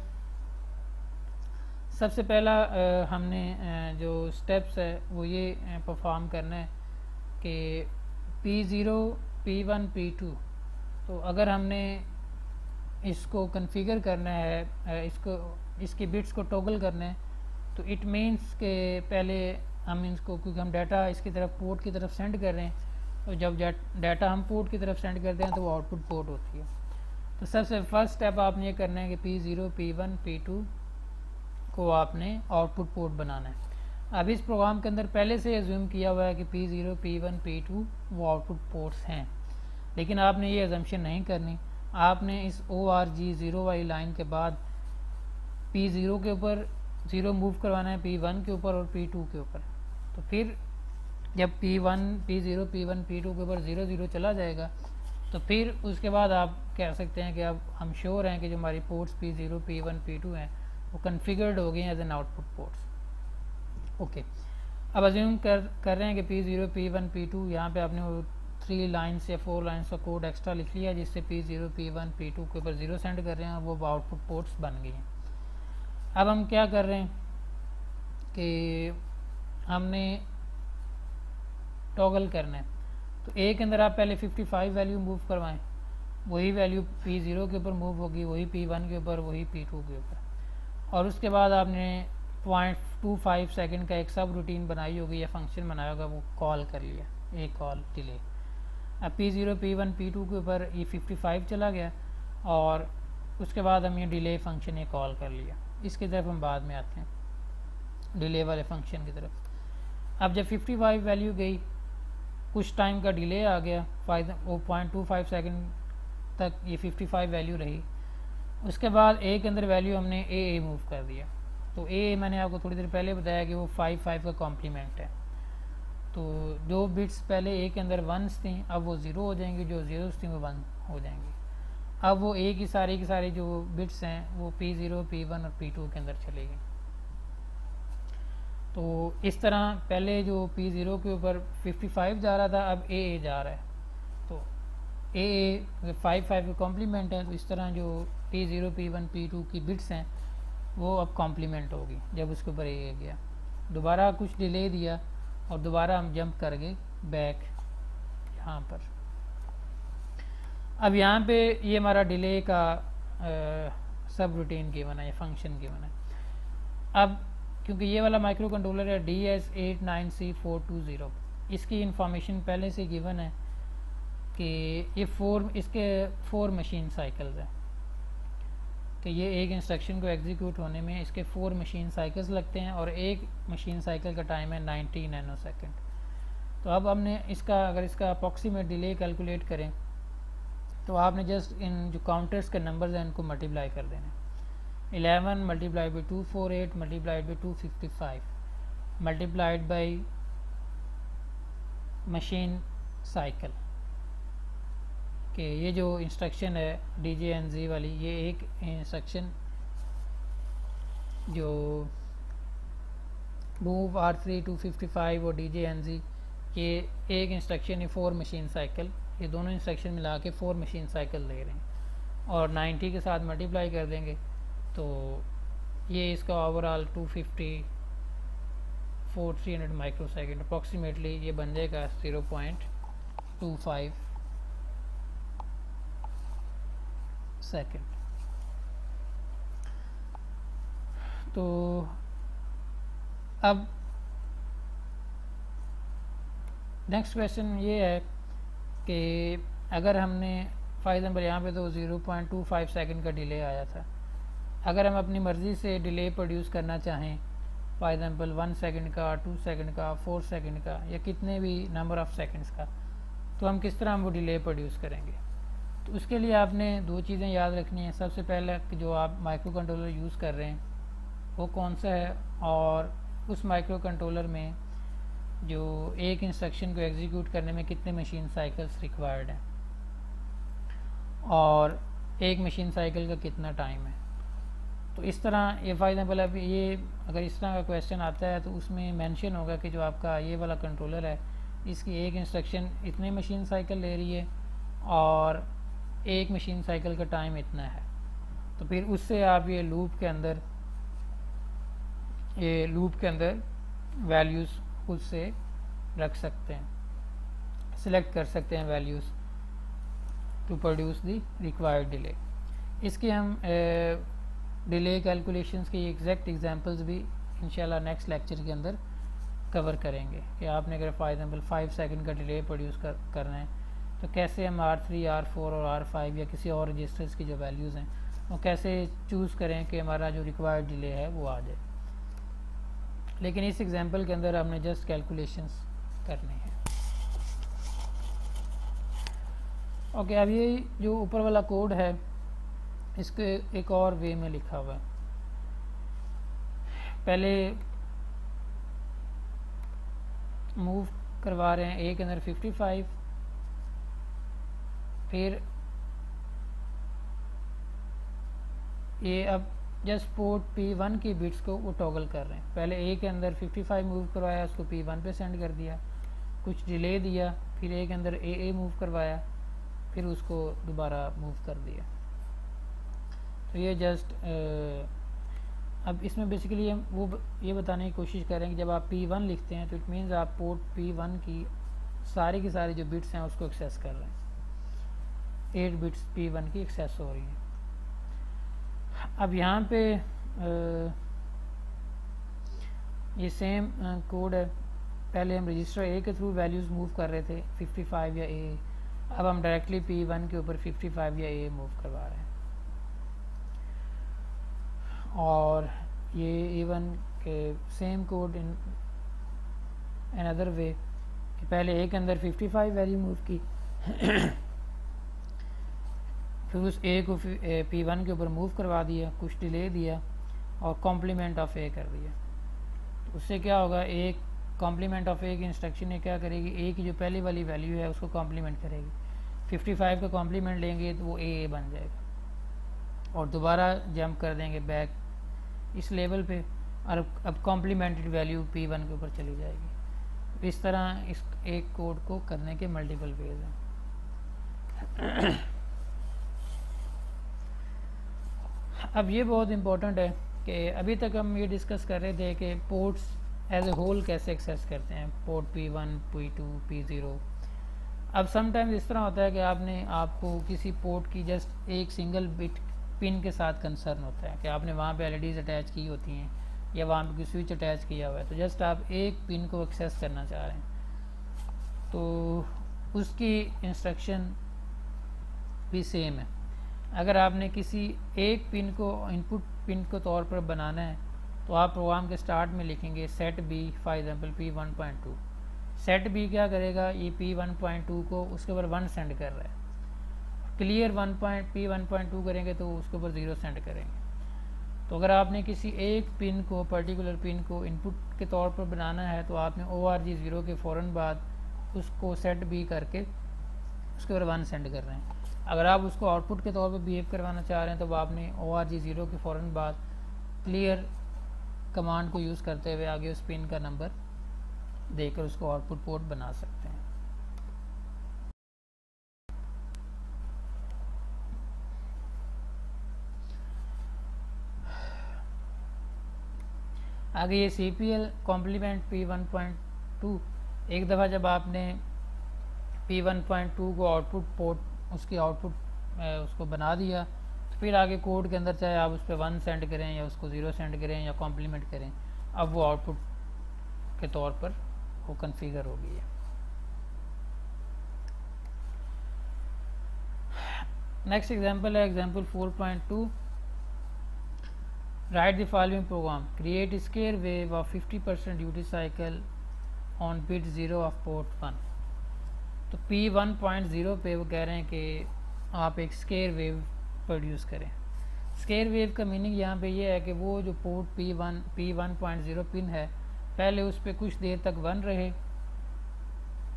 सबसे पहला हमने जो स्टेप्स है वो ये परफॉर्म करना है कि P0, P1, P2, तो अगर हमने इसको कॉन्फ़िगर करना है, इसके बिट्स को टॉगल करना है, तो इट मीन्स के पहले हम इसको, क्योंकि हम डाटा इसकी तरफ पोर्ट की तरफ सेंड कर रहे हैं, तो जब डाटा हम पोर्ट की तरफ सेंड करते हैं तो वो आउटपुट पोर्ट होती है। तो सबसे फर्स्ट स्टेप आपने ये करना है कि P0, P1, P2 को आपने आउटपुट पोर्ट बनाना है। अब इस प्रोग्राम के अंदर पहले से एज्यूम किया हुआ है कि P0, P1, P2 वो आउटपुट पोर्ट्स हैं, लेकिन आपने ये एजम्पशन नहीं करनी। आपने इस ORG0 वाली लाइन के बाद P0 के ऊपर 0 मूव करवाना है, P1 के ऊपर और P2 के ऊपर। तो फिर जब P0, P1, P2 के ऊपर 0 0 चला जाएगा, तो फिर उसके बाद आप कह सकते हैं कि अब हम श्योर हैं कि जो हमारी पोर्ट्स P0, P1, P2 हैं वो कन्फिगर्ड हो गए हैं as an output ports. Okay, अब अज्यूम कर रहे हैं कि P0, P1, P2 यहाँ पे आपने वो 3 लाइन्स या 4 लाइन्स का कोड एक्स्ट्रा लिख लिया, जिससे P0, P1, P2 के ऊपर 0 सेंड कर रहे हैं, वो आउटपुट पोर्ट्स बन गई हैं। अब हम क्या कर रहे हैं कि हमने टॉगल करना है, तो ए के अंदर आप पहले 55 वैल्यू मूव करवाएं, वही वैल्यू P0 के ऊपर मूव होगी, वही P1 के ऊपर, वही P2 के ऊपर, और उसके बाद आपने 0.25 सेकंड का एक सब रूटीन बनाई होगी या फंक्शन बनाया होगा, वो कॉल कर लिया, एक कॉल डिले। अब P0, P1, P2 के ऊपर ये 55 चला गया, और उसके बाद हम ये डिले फंक्शन ये कॉल कर लिया। इसकी तरफ हम बाद में आते हैं, डिले वाले फंक्शन की तरफ। अब जब 55 वैल्यू गई, कुछ टाइम का डिले आ गया, 0.25 सेकंड तक ये 55 वैल्यू रही। उसके बाद ए के अंदर वैल्यू हमने ए मूव कर दिया। तो ए मैंने आपको थोड़ी देर पहले बताया कि वो 5 का कॉम्प्लीमेंट है। तो जो बिट्स पहले ए के अंदर 1s थी, अब वो 0 हो जाएंगी, जो 0s थी वो 1 हो जाएंगी। अब वो ए की सारी जो बिट्स हैं वो P0, P1 और P2 के अंदर चलेगी। तो इस तरह पहले जो P0 के ऊपर 55 जा रहा था, अब ए जा रहा है, तो ए 5 का कॉम्प्लीमेंट है। तो इस तरह जो P0, P1, P2 की बिट्स हैं वो अब कॉम्प्लीमेंट होगी जब उसके ऊपर ए गया। दोबारा कुछ डिले दिया और दोबारा हम जंप कर गए बैक यहाँ पर। अब यहाँ पे ये हमारा डिले का सब रूटीन गिवन है, फंक्शन गिवन है। अब क्योंकि ये वाला माइक्रो कंट्रोलर है DS89C420, इसकी इंफॉर्मेशन पहले से गिवन है कि ये इसके 4 मशीन साइकिल्स हैं, कि ये एक इंस्ट्रक्शन को एग्जीक्यूट होने में इसके 4 मशीन साइकिल्स लगते हैं, और एक मशीन साइकिल का टाइम है 90 नैनो सेकेंड। तो अब हमने इसका अगर इसका अप्रॉक्सीमेट डिले कैलकुलेट करें तो आपने जस्ट इन जो काउंटर्स के नंबर्स हैं इनको मल्टीप्लाई कर देना। 11 multiplied by 248 multiplied by 255 multiplied by machine cycle के ये जो इंस्ट्रक्शन है DJNZ वाली, ये एक इंस्ट्रक्शन जो मूव R3 255 और DJNZ, ये एक इंस्ट्रक्शन है 4 मशीन साइकिल, ये दोनों इंस्ट्रक्शन मिला के 4 मशीन साइकिल ले रहे हैं और 90 के साथ मल्टीप्लाई कर देंगे तो ये इसका ओवरऑल 250 300 माइक्रो सेकेंड अप्रॉक्सीमेटली ये बन जाएगा 0.25 सेकेंड। तो अब नेक्स्ट क्वेश्चन ये है कि अगर हमने फॉर एग्जाम्पल यहाँ पे तो 0.25 सेकेंड का डिले आया था, अगर हम अपनी मर्ज़ी से डिले प्रोड्यूस करना चाहें फॉर एग्जाम्पल 1 सेकेंड का, 2 सेकेंड का, 4 सेकेंड का या कितने भी नंबर ऑफ़ सेकेंड्स का, तो हम किस तरह हम वो डिले प्रोड्यूस करेंगे। तो उसके लिए आपने दो चीज़ें याद रखनी है। सबसे पहले जो आप माइक्रो कंट्रोलर यूज़ कर रहे हैं वो कौन सा है और उस माइक्रो कंट्रोलर में जो एक इंस्ट्रक्शन को एग्जीक्यूट करने में कितने मशीन साइकिल्स रिक्वायर्ड हैं और एक मशीन साइकिल का कितना टाइम है। तो इस तरह ये फॉर एग्जाम्पल अब ये अगर इस तरह का क्वेश्चन आता है तो उसमें मेंशन होगा कि जो आपका ये वाला कंट्रोलर है इसकी एक इंस्ट्रक्शन इतने मशीन साइकिल ले रही है और एक मशीन साइकिल का टाइम इतना है। तो फिर उससे आप ये लूप के अंदर वैल्यूज़ खुद से रख सकते हैं, सिलेक्ट कर सकते हैं values to produce the required delay. इसके हम डिले कैलकुलेशंस की एग्जैक्ट एग्जांपल्स भी इंशाल्लाह नेक्स्ट लेक्चर के अंदर कवर करेंगे कि आपने अगर फॉर एग्जांपल 5 सेकंड का डिले प्रोड्यूस करना है तो कैसे हम R3, R4 और R5 या किसी और रजिस्टर्स की जो वैल्यूज़ हैं वो कैसे चूज़ करें कि हमारा जो रिक्वायर्ड डिले है वो आ जाए। लेकिन इस एग्जांपल के अंदर हमने जस्ट कैलकुलेशंस करनी है। ओके, अब ये जो ऊपर वाला कोड है इसके एक और वे में लिखा हुआ है। पहले मूव करवा रहे हैं A के अंदर 55, फिर ये अब जस्ट पोर्ट P1 की बिट्स को वो टॉगल कर रहे हैं। पहले A के अंदर 55 मूव करवाया, उसको P1 पे सेंड कर दिया, कुछ डिले दिया, फिर A के अंदर AA मूव करवाया, फिर उसको दोबारा मूव कर दिया। तो ये जस्ट अब इसमें बेसिकली हम वो ये बताने की कोशिश करें कि जब आप P1 लिखते हैं तो इट मीन्स आप पोर्ट P1 की सारी जो बिट्स हैं उसको एक्सेस कर रहे हैं। 8 बिट्स P1 की एक्सेस हो रही हैं। अब यहाँ पे ये सेम कोड है। पहले हम रजिस्टर A के थ्रू वैल्यूज़ मूव कर रहे थे 55 या AA, अब हम डायरेक्टली P1 के ऊपर 55 या AA मूव करवा रहे हैं। और ये इवन के same code in another way कि पहले A के अंदर 55 वैल्यू मूव की फिर उस A को P1 के ऊपर मूव करवा दिया, कुछ डिले दिया और कॉम्प्लीमेंट ऑफ A कर दिया। तो उससे क्या होगा, एक कॉम्प्लीमेंट ऑफ A की इंस्ट्रक्शन है क्या करेगी, A की जो पहली वाली वैल्यू है उसको कॉम्प्लीमेंट करेगी। 55 का कॉम्प्लीमेंट लेंगे तो वो AA बन जाएगा और दोबारा जंप कर देंगे बैक इस लेवल पे और अब कॉम्प्लीमेंटेड वैल्यू P1 के ऊपर चली जाएगी। इस तरह इस एक कोड को करने के मल्टीपल वेज हैं। अब ये बहुत इम्पोर्टेंट है कि अभी तक हम ये डिस्कस कर रहे थे कि पोर्ट्स एज ए होल कैसे एक्सेस करते हैं, पोर्ट P1, P2, P0। अब समटाइम्स इस तरह होता है कि आपको किसी पोर्ट की जस्ट एक सिंगल बिट पिन के साथ कंसर्न होता है कि आपने वहाँ पे LEDs अटैच की होती हैं या वहाँ पे कोई स्विच अटैच किया हुआ है, तो जस्ट आप एक पिन को एक्सेस करना चाह रहे हैं तो उसकी इंस्ट्रक्शन भी सेम है। अगर आपने किसी एक पिन को इनपुट पिन के तौर पर बनाना है तो आप प्रोग्राम के स्टार्ट में लिखेंगे set B for example P1.2। Set B क्या करेगा, ये P1.2 को उसके ऊपर 1 सेंड कर रहा है, क्लियर P1.2 करेंगे तो उसके ऊपर 0 सेंड करेंगे। तो अगर आपने किसी एक पिन को, पर्टिकुलर पिन को इनपुट के तौर पर बनाना है तो आपने ORG 0 के फ़ौरन बाद उसको सेट बी करके उसके ऊपर 1 सेंड कर रहे हैं। अगर आप उसको आउटपुट के तौर पर बिहेव करवाना चाह रहे हैं तो आपने ORG 0 के फ़ौरन बाद क्लियर कमांड को यूज़ करते हुए आगे उस पिन का नंबर देकर उसको आउटपुट पोर्ट बना सकते हैं। आगे ये CPL कॉम्प्लीमेंट P1.2, एक दफ़ा जब आपने P1.2 को आउटपुट पोर्ट उसकी आउटपुट उसको बना दिया तो फिर आगे कोड के अंदर चाहे आप उस पर 1 सेंड करें या उसको 0 सेंड करें या कॉम्प्लीमेंट करें, अब वो आउटपुट के तौर पर वो कन्फिगर हो गई है। नेक्स्ट एग्जांपल है example 4.2। Write the following program. Create a square wave of 50% duty cycle on bit 0 of port 1. तो P1.0 पे वो कह रहे हैं कि आप एक स्केयर वेव प्रोड्यूस करें। स्केयर वेव का मीनिंग यहाँ पे ये है कि वो जो पोर्ट P1.0 पिन है, पहले उस पर कुछ देर तक 1 रहे,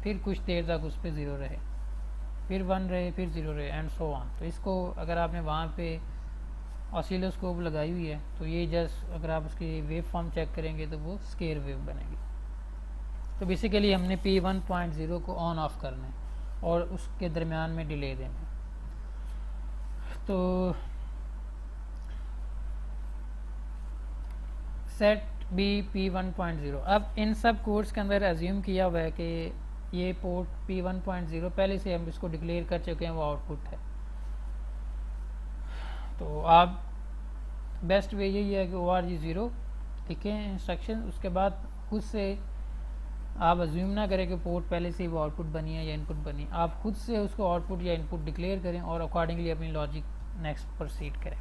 फिर कुछ देर तक उस पर 0 रहे, फिर 1 रहे, फिर 0 रहे, एंड सो ऑन। तो इसको अगर आपने वहाँ पे ऑसिलोस्कोप लगाई हुई है तो ये जस्ट अगर आप उसकी वेव फॉर्म चेक करेंगे तो वो स्केयर वेव बनेगी। तो बेसिकली हमने P1.0 को ऑन ऑफ करना है और उसके दरमियान में डिले देना है। तो सेट बी P1.0। अब इन सब कोड्स के अंदर एज्यूम किया हुआ है कि ये पोर्ट P1.0 पहले से हम इसको डिक्लेयर कर चुके हैं, वो आउटपुट है। तो आप बेस्ट वे यही है कि ORG 0 लिखें इंस्ट्रक्शन, उसके बाद खुद से आप अज्यूम ना करें कि पोर्ट पहले से वो आउटपुट बनी है या इनपुट बनी, आप खुद से उसको आउटपुट या इनपुट डिक्लेयर करें और अकॉर्डिंगली अपनी लॉजिक नेक्स्ट प्रोसीड करें।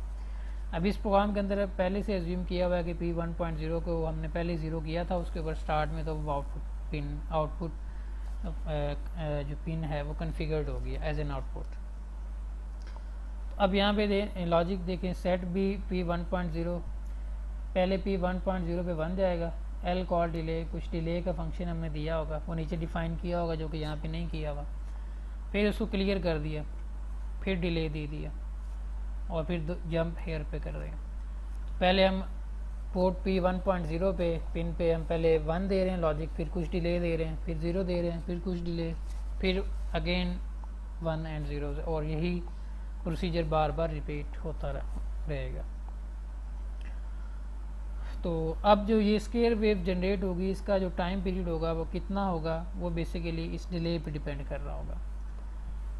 अब इस प्रोग्राम के अंदर पहले से अज्यूम किया हुआ है कि P1.0 को हमने पहले 0 किया था उसके ऊपर स्टार्ट में, तो वो आउटपुट जो पिन है वो कन्फिगर्ड हो गया एज एन आउटपुट। अब यहाँ पे लॉजिक देखें, सेट बी P1.0, पहले P1.0 पे 1 जाएगा, L कॉल डिले, कुछ डिले का फंक्शन हमने दिया होगा, वो नीचे डिफाइन किया होगा जो कि यहाँ पे नहीं किया हुआ, फिर उसको क्लियर कर दिया, फिर डिले दे दिया और फिर जंप हेयर पे कर रहे हैं। पहले हम पोर्ट P1.0 पे पिन पे हम पहले 1 दे रहे हैं लॉजिक, फिर कुछ डिले दे रहे हैं, फिर 0 दे रहे हैं, फिर कुछ डिले, फिर अगेन 1 एंड 0, और यही प्रोसीजर बार बार रिपीट होता रहेगा। तो अब जो ये स्केयर वेव जनरेट होगी, इसका जो टाइम पीरियड होगा वो कितना होगा, वो बेसिकली इस डिले पे डिपेंड कर रहा होगा,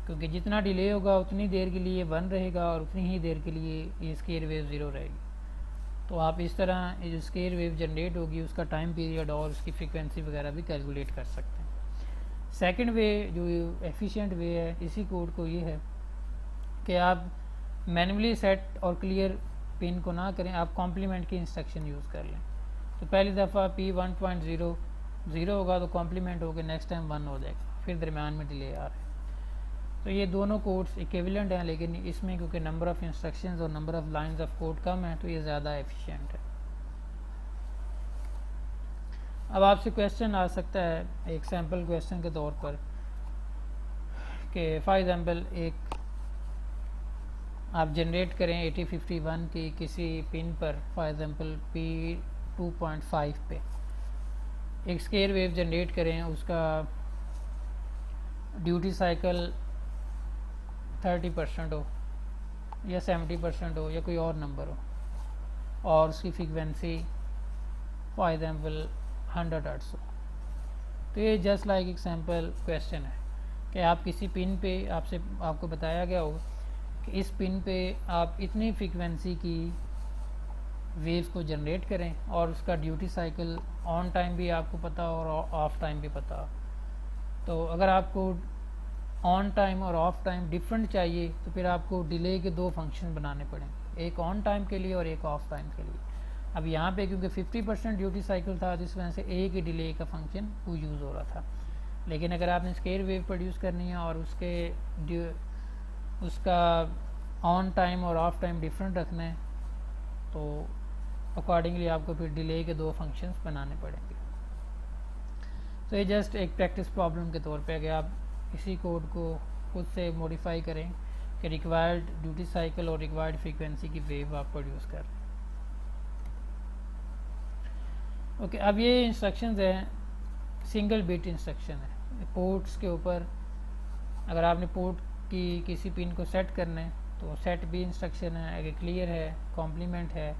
क्योंकि जितना डिले होगा उतनी देर के लिए 1 रहेगा और उतनी ही देर के लिए ये स्केयर वेव 0 रहेगी। तो आप इस तरह ये जो स्केयर वेव जनरेट होगी उसका टाइम पीरियड और उसकी फ्रीक्वेंसी वगैरह भी कैलकुलेट कर सकते हैं। सेकंड वे जो एफिशिएंट वे है इसी कोड को ये है कि आप मैन्युअली सेट और क्लियर पिन को ना करें, आप कॉम्प्लीमेंट की इंस्ट्रक्शन यूज़ कर लें। तो पहली दफ़ा P1.0 0 होगा तो कॉम्प्लीमेंट होकर नेक्स्ट टाइम 1 हो जाएगा, फिर दरमियान में डिले आ रहा है। तो ये दोनों कोड्स इक्विवेलेंट हैं, लेकिन इसमें क्योंकि नंबर ऑफ़ इंस्ट्रक्शंस और number of lines of code कम है तो ये ज़्यादा एफिशिएंट है। अब आपसे क्वेश्चन आ सकता है एक सैम्पल क्वेश्चन के तौर पर कि फॉर एग्ज़ाम्पल एक आप जनरेट करें 8051 की किसी पिन पर, फॉर एग्ज़ाम्पल P2.5 पे एक स्केयर वेव जनरेट करें, उसका ड्यूटी साइकिल 30% हो या 70% हो या कोई और नंबर हो, और उसकी फ्रीक्वेंसी फॉर एग्ज़ाम्पल 100 हर्ट्ज़ हो। तो ये जस्ट लाइक एक सैम्पल क्वेश्चन है कि आप किसी पिन पे आपको बताया गया हो कि इस पिन पे आप इतनी फ्रीक्वेंसी की वेव को जनरेट करें और उसका ड्यूटी साइकिल ऑन टाइम भी आपको पता हो और ऑफ टाइम भी पता हो। तो अगर आपको ऑन टाइम और ऑफ टाइम डिफरेंट चाहिए तो फिर आपको डिले के 2 फंक्शन बनाने पड़ेंगे, एक ऑन टाइम के लिए और एक ऑफ टाइम के लिए। अब यहाँ पे क्योंकि 50% ड्यूटी साइकिल था जिस वजह से एक ही डिले का फंक्शन वो यूज़ हो रहा था। लेकिन अगर आपने स्केयर वेव प्रोड्यूस करनी है और उसका ऑन टाइम और ऑफ टाइम डिफरेंट रखना है, तो अकॉर्डिंगली आपको फिर डिले के 2 फंक्शंस बनाने पड़ेंगे। तो ये जस्ट एक प्रैक्टिस प्रॉब्लम के तौर पे है कि आप इसी कोड को खुद से मॉडिफाई करें कि रिक्वायर्ड ड्यूटी साइकिल और रिक्वायर्ड फ्रीक्वेंसी की वेव आप प्रोड्यूस कर रहे हैं। ओके, अब ये इंस्ट्रक्शंस हैं, सिंगल बिट इंस्ट्रक्शन है। पोर्ट्स के ऊपर अगर आपने पोर्ट की किसी पिन को सेट करना है तो सेट बी इंस्ट्रक्शन है, आगे क्लियर है, कॉम्प्लीमेंट है,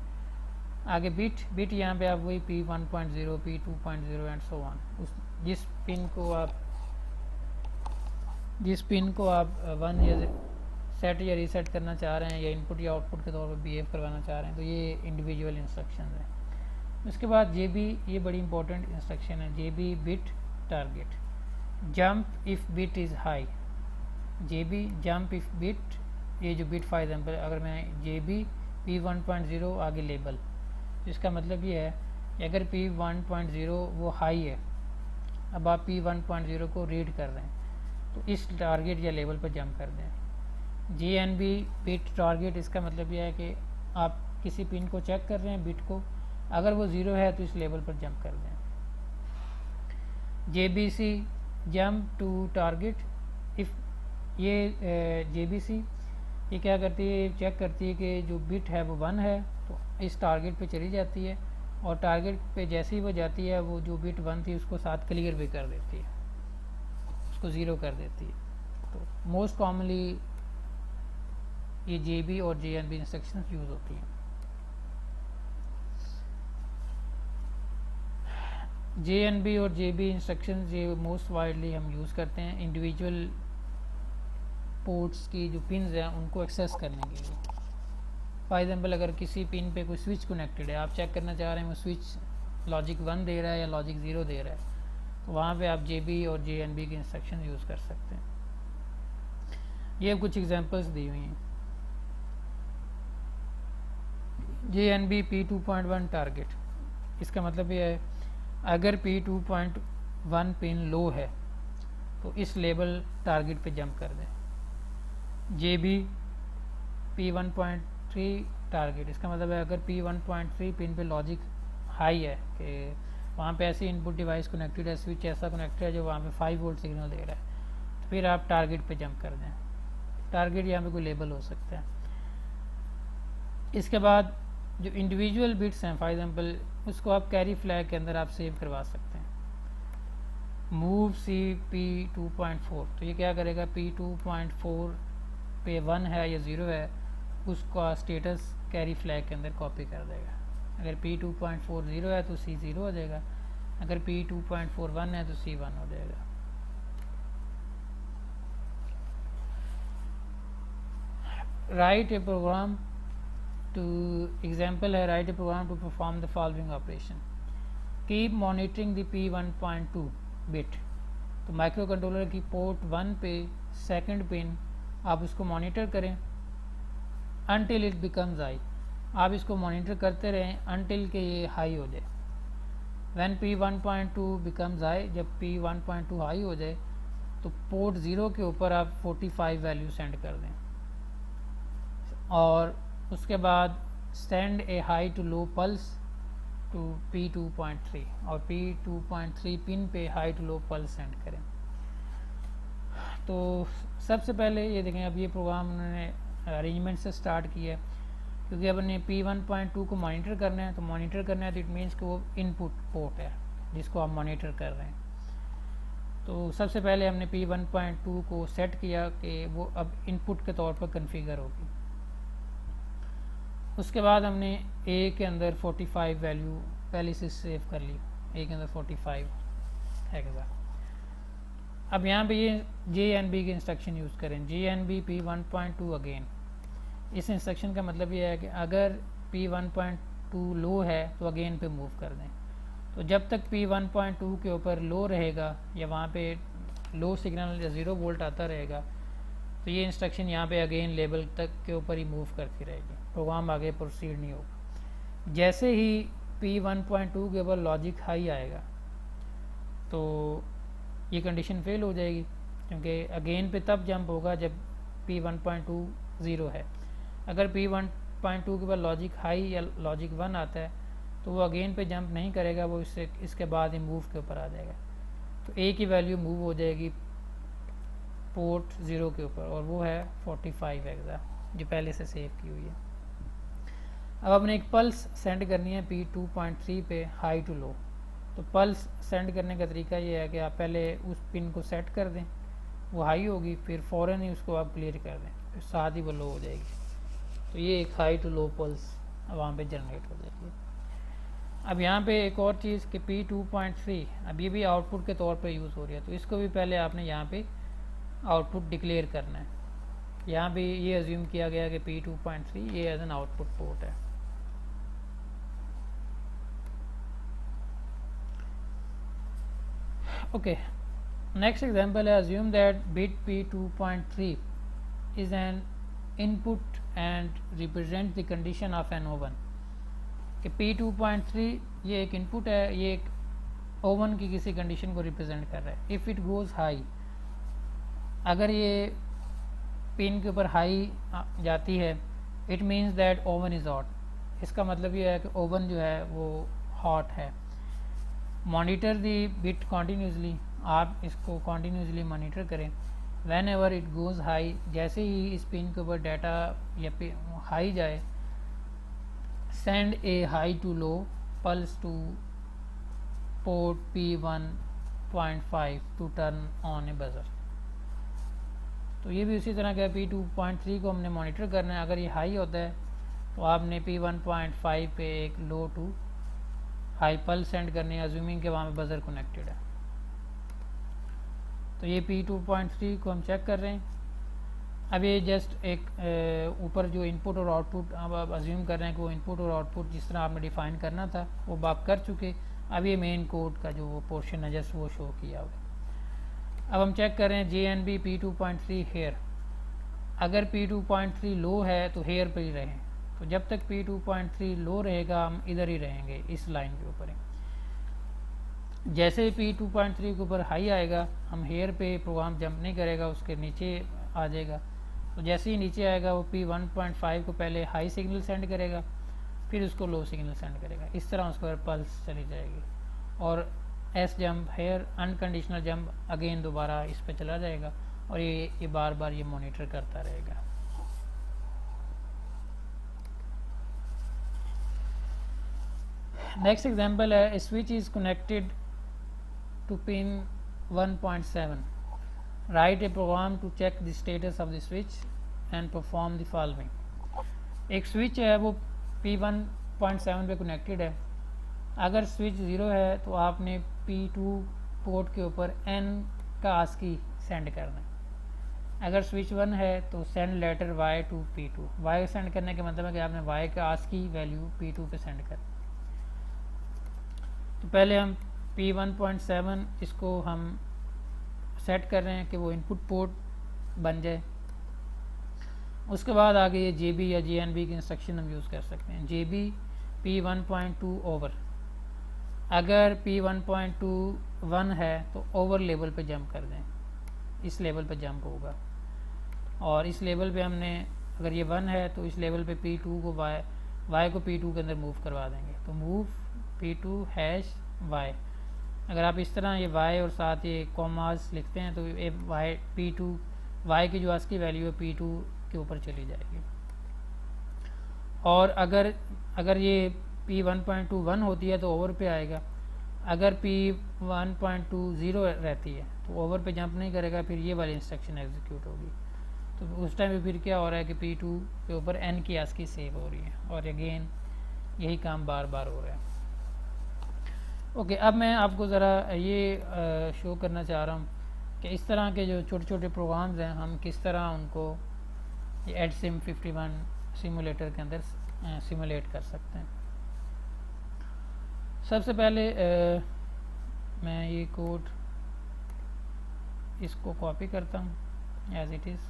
आगे बिट यहाँ पे आप वही P1.0 P2.0 and so on, उस जिस पिन को आप वन या सेट या रीसेट करना चाह रहे हैं या इनपुट या आउटपुट के तौर पर बिहेव करवाना चाह रहे हैं, तो ये इंडिविजुअल इंस्ट्रक्शन है। उसके बाद JB, ये बड़ी इंपॉर्टेंट इंस्ट्रक्शन है, JB bit target, jump if bit is high, JB jump if bit, ये जो बिट फॉर एग्जांपल अगर मैं JB P1.0 आगे लेबल, इसका मतलब ये है कि अगर P1.0 वो हाई है, अब आप P1.0 को रीड कर रहे हैं तो इस टारगेट या लेवल पर जंप कर दें। JNB बिट टारगेट, इसका मतलब यह है कि आप किसी पिन को चेक कर रहे हैं बिट को, अगर वो 0 है तो इस लेवल पर जंप कर दें। JBC jump to target if, ये JBC ये क्या करती है, चेक करती है कि जो बिट है वो 1 है तो इस टारगेट पे चली जाती है, और टारगेट पे जैसे ही वो जाती है वो जो बिट 1 थी उसको साथ क्लियर भी कर देती है, उसको 0 कर देती है। तो मोस्ट कॉमनली ये JB और JNB इंस्ट्रक्शंस यूज़ होती हैं। JNB और JB इंस्ट्रक्शंस ये मोस्ट वाइडली हम यूज़ करते हैं इंडिविजुअल पोर्ट्स की जो पिन्स हैं उनको एक्सेस करने के लिए। फॉर एग्जांपल अगर किसी पिन पे कोई स्विच कनेक्टेड है, आप चेक करना चाह रहे हैं वो स्विच लॉजिक 1 दे रहा है या लॉजिक 0 दे रहा है, तो वहाँ पे आप JB और JNB की इंस्ट्रक्शन यूज़ कर सकते हैं। ये कुछ एग्जांपल्स दी हुई हैं। JNB P2.1 टारगेट, इसका मतलब ये है अगर P2.1 पिन लो है तो इस लेवल टारगेट पे जंप कर दें। JB P1.3 टारगेट, इसका मतलब है अगर P1.3 पिन पे लॉजिक हाई है कि वहाँ पे ऐसी इनपुट डिवाइस कनेक्टेड है, स्विच ऐसा कनेक्टेड है जो वहाँ पे 5 वोल्ट सिग्नल दे रहा है, तो फिर आप टारगेट पे जंप कर दें। टारगेट यहाँ पे कोई लेबल हो सकता है। इसके बाद जो इंडिविजुअल बिट्स हैं, फॉर एग्जांपल उसको आप कैरी फ्लैग के अंदर आप सेव करवा सकते हैं। मूव C P2.4, तो ये क्या करेगा, P2.4 पे 1 है या 0 है उसका स्टेटस कैरी फ्लैग के अंदर कॉपी कर देगा। अगर P2.4 0 है तो C 0 हो जाएगा, अगर P2.4 1 है तो C 1 हो जाएगा। Write a program to, example है write a program to perform the following operation, keep monitoring the P1.2 bit, तो माइक्रो कंट्रोलर की पोर्ट 1 पे सेकंड पिन आप उसको मॉनिटर करें अनटिल इट बिकम्स हाई, आप इसको मॉनिटर करते रहें अनटिल के ये हाई हो जाए। व्हेन P1.2 बिकम्स हाई, जब P1.2 हाई हो जाए तो पोर्ट 0 के ऊपर आप 45 वैल्यू सेंड कर दें, और उसके बाद send a high to low pulse to P2.3, और P2.3 पिन पे high to low pulse send करें। तो सबसे पहले ये देखें, अब ये प्रोग्राम उन्होंने अरेंजमेंट से स्टार्ट किया है, क्योंकि अब उन्हें P1.2 को मॉनिटर करना है, तो मॉनिटर करना है तो इट मीन्स कि वो इनपुट पोर्ट है जिसको आप मॉनिटर कर रहे हैं। तो सबसे पहले हमने P1.2 को सेट किया कि वो अब इनपुट के तौर पर कन्फिगर होगी। उसके बाद हमने A के अंदर 45 वैल्यू पहले से सेव कर ली, A के अंदर 45 है के साथ। अब यहाँ पे ये JNB की इंस्ट्रक्शन यूज़ करें, JNB P1.2 अगेन। इस इंस्ट्रक्शन का मतलब ये है कि अगर P1.2 लो है तो अगेन पे मूव कर दें, तो जब तक P1.2 के ऊपर लो रहेगा या वहाँ पे लो सिग्नल या 0 वोल्ट आता रहेगा, तो ये इंस्ट्रक्शन यहाँ पे अगेन लेवल तक के ऊपर ही मूव करती रहेगी, प्रोग्राम आगे प्रोसीड नहीं होगा। जैसे ही P1.2 के ऊपर लॉजिक हाई आएगा तो ये कंडीशन फेल हो जाएगी, क्योंकि अगेन पे तब जंप होगा जब P1.2 ज़ीरो है। अगर P1.2 के बाद लॉजिक हाई या लॉजिक 1 आता है तो वो अगेन पे जंप नहीं करेगा, वो इसके बाद ही मूव के ऊपर आ जाएगा। तो ए की वैल्यू मूव हो जाएगी पोर्ट 0 के ऊपर, और वो है 45 हेक्सा जो पहले से सेव की हुई है। अब आपने एक पल्स सेंड करनी है P2.3 पे हाई टू लो। तो पल्स सेंड करने का तरीका ये है कि आप पहले उस पिन को सेट कर दें, वो हाई होगी, फिर फ़ौरन ही उसको आप क्लियर कर दें, फिर साथ ही वो लो हो जाएगी। तो ये एक हाई टू लो पल्स वहाँ पे जनरेट हो जाएगी। अब यहाँ पे एक और चीज़ कि P2.3 अब ये भी आउटपुट के तौर पे यूज़ हो रही है, तो इसको भी पहले आपने यहाँ पे आउटपुट डिक्लेयर करना है। यहाँ भी ये अज्यूम किया गया कि P2.3 ये एज एन आउटपुट पोर्ट है। ओके, नेक्स्ट एग्जांपल है, assume that bit P2.3 is an input and represent the condition of an O1 कि P2.3 ये एक इनपुट है, ये एक O1 की किसी कंडीशन को रिप्रेजेंट कर रहा है। इफ़ इट गोज़ हाई, अगर ये पिन के ऊपर हाई जाती है, it means that O1 is hot. इसका मतलब ये है कि O1 जो है वो हॉट है। मॉनिटर दी बिट कॉन्टीन्यूसली, आप इसको कॉन्टीन्यूसली मॉनिटर करें। Van ever it goes high, जैसे ही इस पिन के ऊपर डाटा या हाई जाए, send a high to low pulse to port P1.5 to turn on a buzzer. तो ये भी उसी तरह का P2.3 को हमने मॉनिटर करना है। अगर ये हाई होता है तो आपने P1.5 पे एक लो टू हाई पल्स सेंड करनी है, अज्यूमिंग के वहाँ पे बजर कनेक्टेड है। तो ये P2.3 को हम चेक कर रहे हैं। अब ये जस्ट एक ऊपर जो इनपुट और आउटपुट, अब आप अज्यूम कर रहे हैं कि वो इनपुट और आउटपुट जिस तरह आपने डिफ़ाइन करना था वो आप कर चुके। अब ये मेन कोड का जो वो पोर्शन है जस्ट वो शो किया हुआ। अब हम चेक कर रहे हैं JNB P2.3 हेयर। अगर P2.3 लो है तो हेयर पर ही रहें, तो जब तक P2.3 लो रहेगा हम इधर ही रहेंगे, इस लाइन के ऊपर ही। जैसे ही P2.3 के ऊपर हाई आएगा, हम हेयर पे प्रोग्राम जंप नहीं करेगा, उसके नीचे आ जाएगा। तो जैसे ही नीचे आएगा वो P1.5 को पहले हाई सिग्नल सेंड करेगा, फिर उसको लो सिग्नल सेंड करेगा। इस तरह उसको पल्स चली जाएगी, और S jump here unconditional jump again दोबारा इस पे चला जाएगा, और ये बार बार ये मॉनिटर करता रहेगा। नेक्स्ट एग्जांपल है, switch is connected to pin 1.7. Write a program to check the status of the switch and perform the following. एक स्विच है वो P1.7 पे कनेक्टेड है। अगर स्विच 0 है तो आपने P2 पोर्ट के ऊपर N का ASCII सेंड करना है। अगर स्विच 1 है तो send letter Y to P2। Y send करने का मतलब है कि आपने Y का ASCII वैल्यू P2 पे सेंड कर। तो पहले हम P1.7 इसको हम सेट कर रहे हैं कि वो इनपुट पोर्ट बन जाए। उसके बाद आगे ये JB या JNB की इंस्ट्रक्शन हम यूज़ कर सकते हैं। JB P1.2 ओवर, अगर P1.21 है तो ओवर लेवल पे जंप कर दें, इस लेवल पे जंप होगा। और इस लेवल पे हमने, अगर ये 1 है तो इस लेवल पे P2 को Y को P2 के अंदर मूव करवा देंगे। तो मूव P2 हैश Y। अगर आप इस तरह ये Y और साथ ये कॉमास लिखते हैं तो ये P2 Y की जो ASCII वैल्यू है P2 के ऊपर चली जाएगी। और अगर ये P1.21 होती है तो ओवर पे आएगा। अगर P1.20 रहती है तो ओवर पे जंप नहीं करेगा, फिर ये वाली इंस्ट्रक्शन एग्जीक्यूट होगी। तो उस टाइम पे फिर क्या हो रहा है कि P2 के ऊपर N की ASCII सेव हो रही है, और अगेन यही काम बार बार हो रहा है। ओके, अब मैं आपको ज़रा ये शो करना चाह रहा हूँ कि इस तरह के जो छोटे छोटे प्रोग्राम्स हैं हम किस तरह उनको ये HSIM51 सिमुलेटर के अंदर सिमुलेट कर सकते हैं। सबसे पहले मैं ये कोड इसको कॉपी करता हूँ एज इट इज़।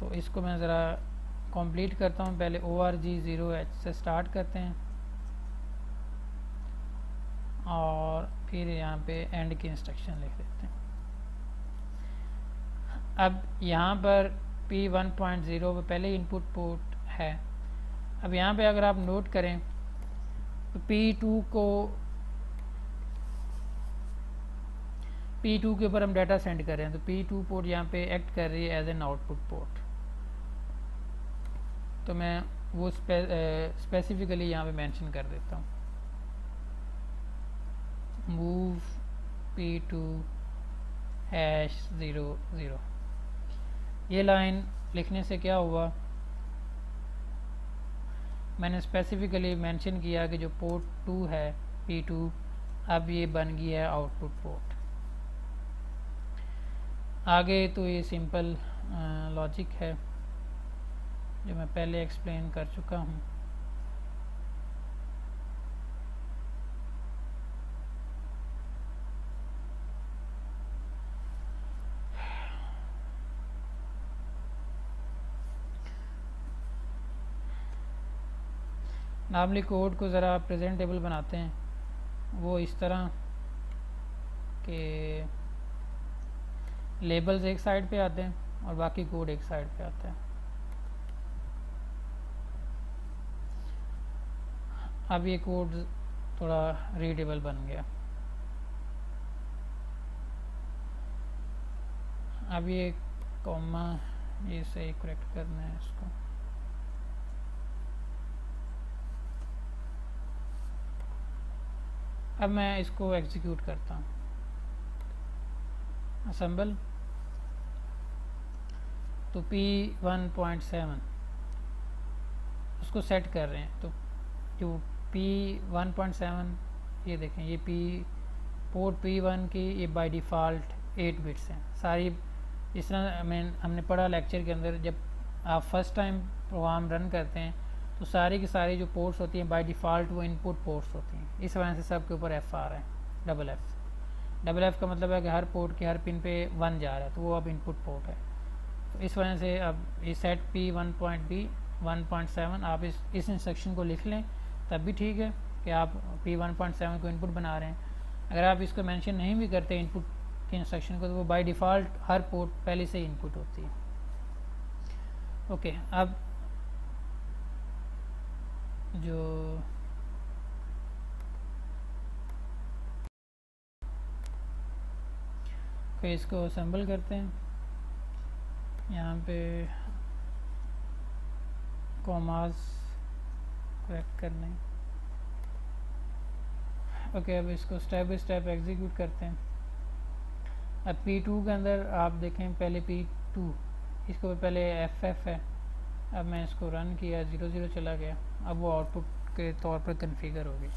तो इसको मैं ज़रा कंप्लीट करता हूँ। पहले org0h से स्टार्ट करते हैं और फिर यहाँ पे एंड की इंस्ट्रक्शन लिख देते हैं। अब यहाँ पर P1.0 पे पहले इनपुट पोर्ट है। अब यहाँ पे अगर आप नोट करें तो P2 के ऊपर हम डाटा सेंड कर रहे हैं, तो P2 पोर्ट यहाँ पे एक्ट कर रही है एज एन आउटपुट पोर्ट। तो मैं वो स्पेसिफिकली यहाँ पे मेंशन कर देता हूँ, मूव P2 #00। ये लाइन लिखने से क्या हुआ, मैंने स्पेसिफिकली मेंशन किया कि जो पोर्ट 2 है P2 अब ये बन गया है आउटपुट पोर्ट। आगे तो ये सिंपल लॉजिक है जो मैं पहले एक्सप्लेन कर चुका हूँ। नॉर्मली कोड को ज़रा प्रेजेंटेबल बनाते हैं, वो इस तरह के लेबल्स एक साइड पे आते हैं और बाकी कोड एक साइड पे आता है। अब ये कोड थोड़ा रीडेबल बन गया। अब ये कॉमा ये सही करेक्ट करना है इसको। अब मैं इसको एग्जीक्यूट करता हूँ, असेंबल। तो P1.7 उसको सेट कर रहे हैं, तो जो P1.7 ये देखें, ये पोर्ट P1 की ये बाय डिफ़ॉल्ट 8 बिट्स हैं सारी। इस तरह हमने पढ़ा लेक्चर के अंदर, जब आप फर्स्ट टाइम प्रोग्राम रन करते हैं तो सारी की सारी जो पोर्ट्स होती हैं बाय डिफ़ॉल्ट वो इनपुट पोर्ट्स होती हैं। इस वजह से सब के ऊपर F आ रहा है, डबल एफ का मतलब है कि हर पोर्ट के हर पिन पे 1 जा रहा है, तो वो अब इनपुट पोर्ट है। तो इस वजह से अब ये सेट P1.7 आप इस इंस्ट्रक्शन को लिख लें तब भी ठीक है कि आप P1.7 को इनपुट बना रहे हैं। अगर आप इसको मेंशन नहीं भी करते इनपुट की इंस्ट्रक्शन को, तो वो बाय डिफ़ॉल्ट हर पोर्ट पहले से इनपुट होती है। ओके, अब जो फिर इसको असेंबल करते हैं। यहाँ पे कॉमास करेक्ट करने। ओके, अब इसको स्टेप बाय स्टेप एग्जीक्यूट करते हैं। अब P2 के अंदर आप देखें, पहले P2 इसको पहले FF है। अब मैं इसको रन किया, 00 चला गया, अब वो आउटपुट के तौर पर कन्फिगर हो गई।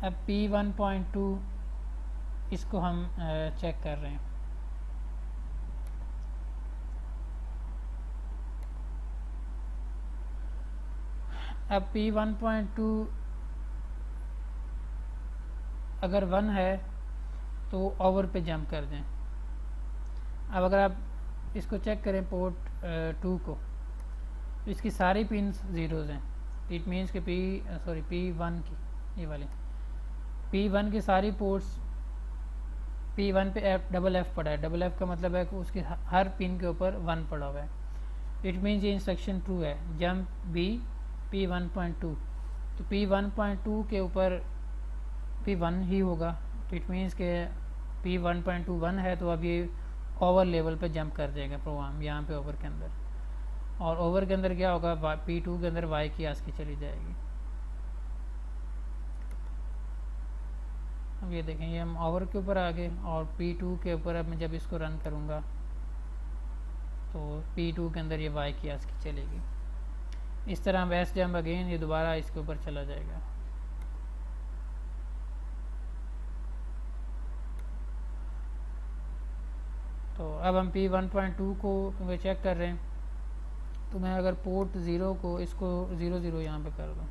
अब P1.2 इसको हम चेक कर रहे हैं। अब P1.2 अगर 1 है तो ओवर पे जंप कर दें। अब अगर आप इसको चेक करें पोर्ट 2 को, तो इसकी सारी पिन्स ज़ीरोज़ हैं। इट मीन्स कि P1 की ये वाली P1 की सारी पोर्ट्स P1 पे डबल एफ पड़ा है। डबल एफ का मतलब है कि उसकी हर पिन के ऊपर 1 पड़ा हुआ है। इट मीन्स ये इंस्ट्रक्शन ट्रू है, जंप B P1.2। तो P1.2 के ऊपर P1 ही होगा। इट मीन्स के P1.2 1 है, तो अब ये ओवर लेवल पे जंप कर जाएगा प्रोग्राम यहाँ पे ओवर के अंदर। और ओवर के अंदर क्या होगा, P2 के अंदर Y की आस्की चली जाएगी। अब ये देखें, ये हम ओवर के ऊपर आ गए और P2 के ऊपर अब मैं जब इसको रन करूँगा तो P2 के अंदर ये Y की आस्की चलेगी। इस तरह हम एस जंप अगेन, ये दोबारा इसके ऊपर चला जाएगा। तो अब हम P1.2 को चेक कर रहे हैं। तो मैं अगर पोर्ट 0 को इसको 00 यहाँ पे कर दूँ,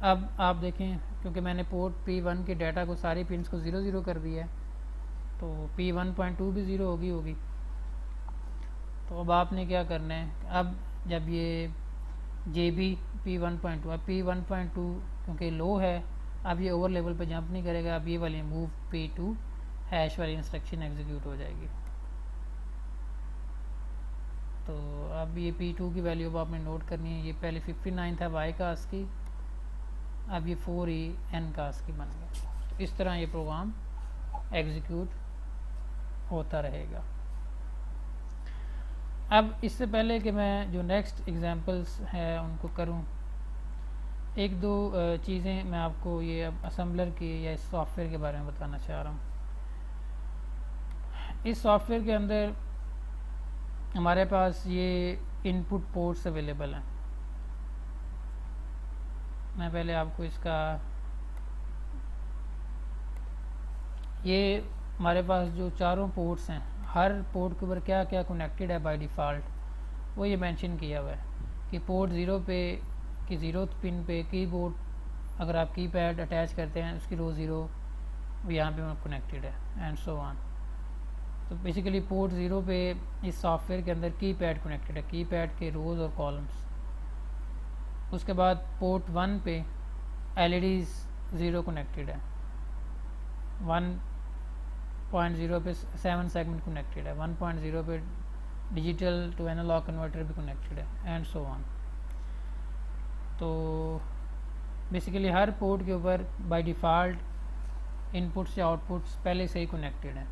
अब आप देखें क्योंकि मैंने पोर्ट P1 के डाटा को सारी पिन्स को 00 कर दिया है, तो P1.2 भी ज़ीरो होगी। तो अब आपने क्या करना है, अब जब ये JB P1.2, अब P1.2 क्योंकि लो है, अब ये ओवर लेवल पे जंप नहीं करेगा, अब ये वाली मूव P2 हैश वाली इंस्ट्रक्शन एग्जीक्यूट हो जाएगी। तो अब ये P2 की वैल्यू अब आपने नोट करनी है। ये पहले 59 था y का ASCII, अब ये 4e n का ASCII बन गया। तो इस तरह ये प्रोग्राम एग्जीक्यूट होता रहेगा। अब इससे पहले कि मैं जो नेक्स्ट एग्जांपल्स है उनको करूं, एक दो चीज़ें मैं आपको ये अब असेंबलर की या इस सॉफ्टवेयर के बारे में बताना चाह रहा हूँ। इस सॉफ्टवेयर के अंदर हमारे पास ये इनपुट पोर्ट्स अवेलेबल हैं। मैं पहले आपको इसका, ये हमारे पास जो चारों पोर्ट्स हैं, हर पोर्ट के ऊपर क्या क्या कनेक्टेड है बाय डिफ़ॉल्ट, वो ये मेंशन किया हुआ है कि पोर्ट 0 पे कि 0th पिन पे कीबोर्ड, अगर आप कीपैड अटैच करते हैं उसकी रो 0 यहाँ पे कनेक्टेड है एंड सो ऑन। तो बेसिकली पोर्ट 0 पे इस सॉफ्टवेयर के अंदर कीपैड कनेक्टेड है, कीपैड के रोज़ और कॉलम्स। उसके बाद पोर्ट 1 पे LEDs 0 कनेक्टेड है, 1.0 पे 7 सेगमेंट कनेक्टेड है, 1.0 पे डिजिटल टू एनालॉग कन्वर्टर भी कनेक्टेड है एंड सो ऑन। तो बेसिकली हर पोर्ट के ऊपर बाय डिफ़ॉल्ट इनपुट्स या आउटपुट्स पहले से ही कनेक्टेड हैं,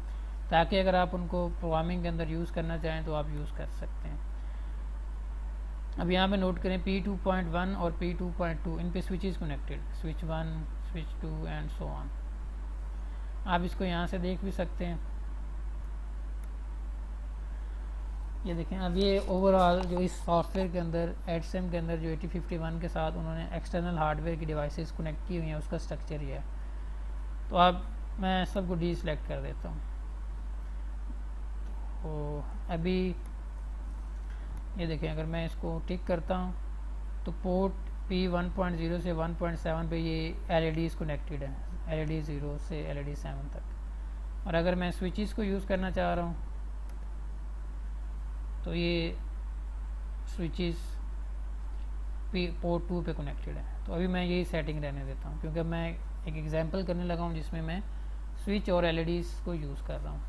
ताकि अगर आप उनको प्रोग्रामिंग के अंदर यूज़ करना चाहें तो आप यूज़ कर सकते हैं। अब यहाँ पे नोट करें P2.1 और P2.2, इन पे switches connected, switch 1, switch 2 and so on. आप इसको यहाँ से देख भी सकते हैं। ये देखें, अब ये ओवरऑल जो इस सॉफ्टवेयर के अंदर एडसेम के अंदर जो 8051 के साथ उन्होंने एक्सटर्नल हार्डवेयर की डिवाइसेस कनेक्ट की हुई हैं, उसका स्ट्रक्चर ये है। तो अब मैं सबको डी सेलेक्ट कर देता हूँ। तो अभी ये देखें, अगर मैं इसको टिक करता हूँ तो पोर्ट P1.0 से 1.7 पे ये LEDs कनेक्टेड है, LED 0 से LED 7 तक। और अगर मैं स्विचेस को यूज़ करना चाह रहा हूँ तो ये स्विचेस पोर्ट 2 पे कनेक्टेड है। तो अभी मैं यही सेटिंग रहने देता हूँ, क्योंकि मैं एक एग्जांपल करने लगा हूँ जिसमें मैं स्विच और LEDs को यूज़ कर रहा हूँ।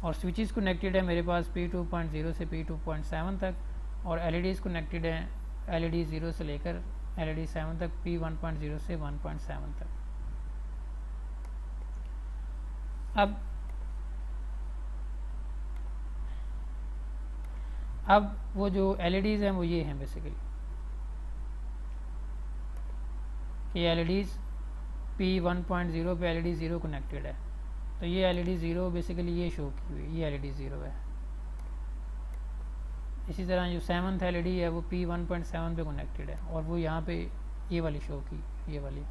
और स्विचेस कनेक्टेड है मेरे पास P2.0 से P2.7 तक, और LEDs कनेक्टेड है LED 0 से लेकर LED 7 तक, P1.0 से 1.7 तक। अब वो जो LEDs हैं वो ये हैं बेसिकली, ये LEDs P1.0 पे LED 0 कनेक्टेड है। तो ये LED 0 बेसिकली ये शो की हुई, ये LED 0 है। इसी तरह जो 7th LED है वो P1.7 पे कनेक्टेड है, और वो यहाँ पे ये वाली शो की, ये वाली।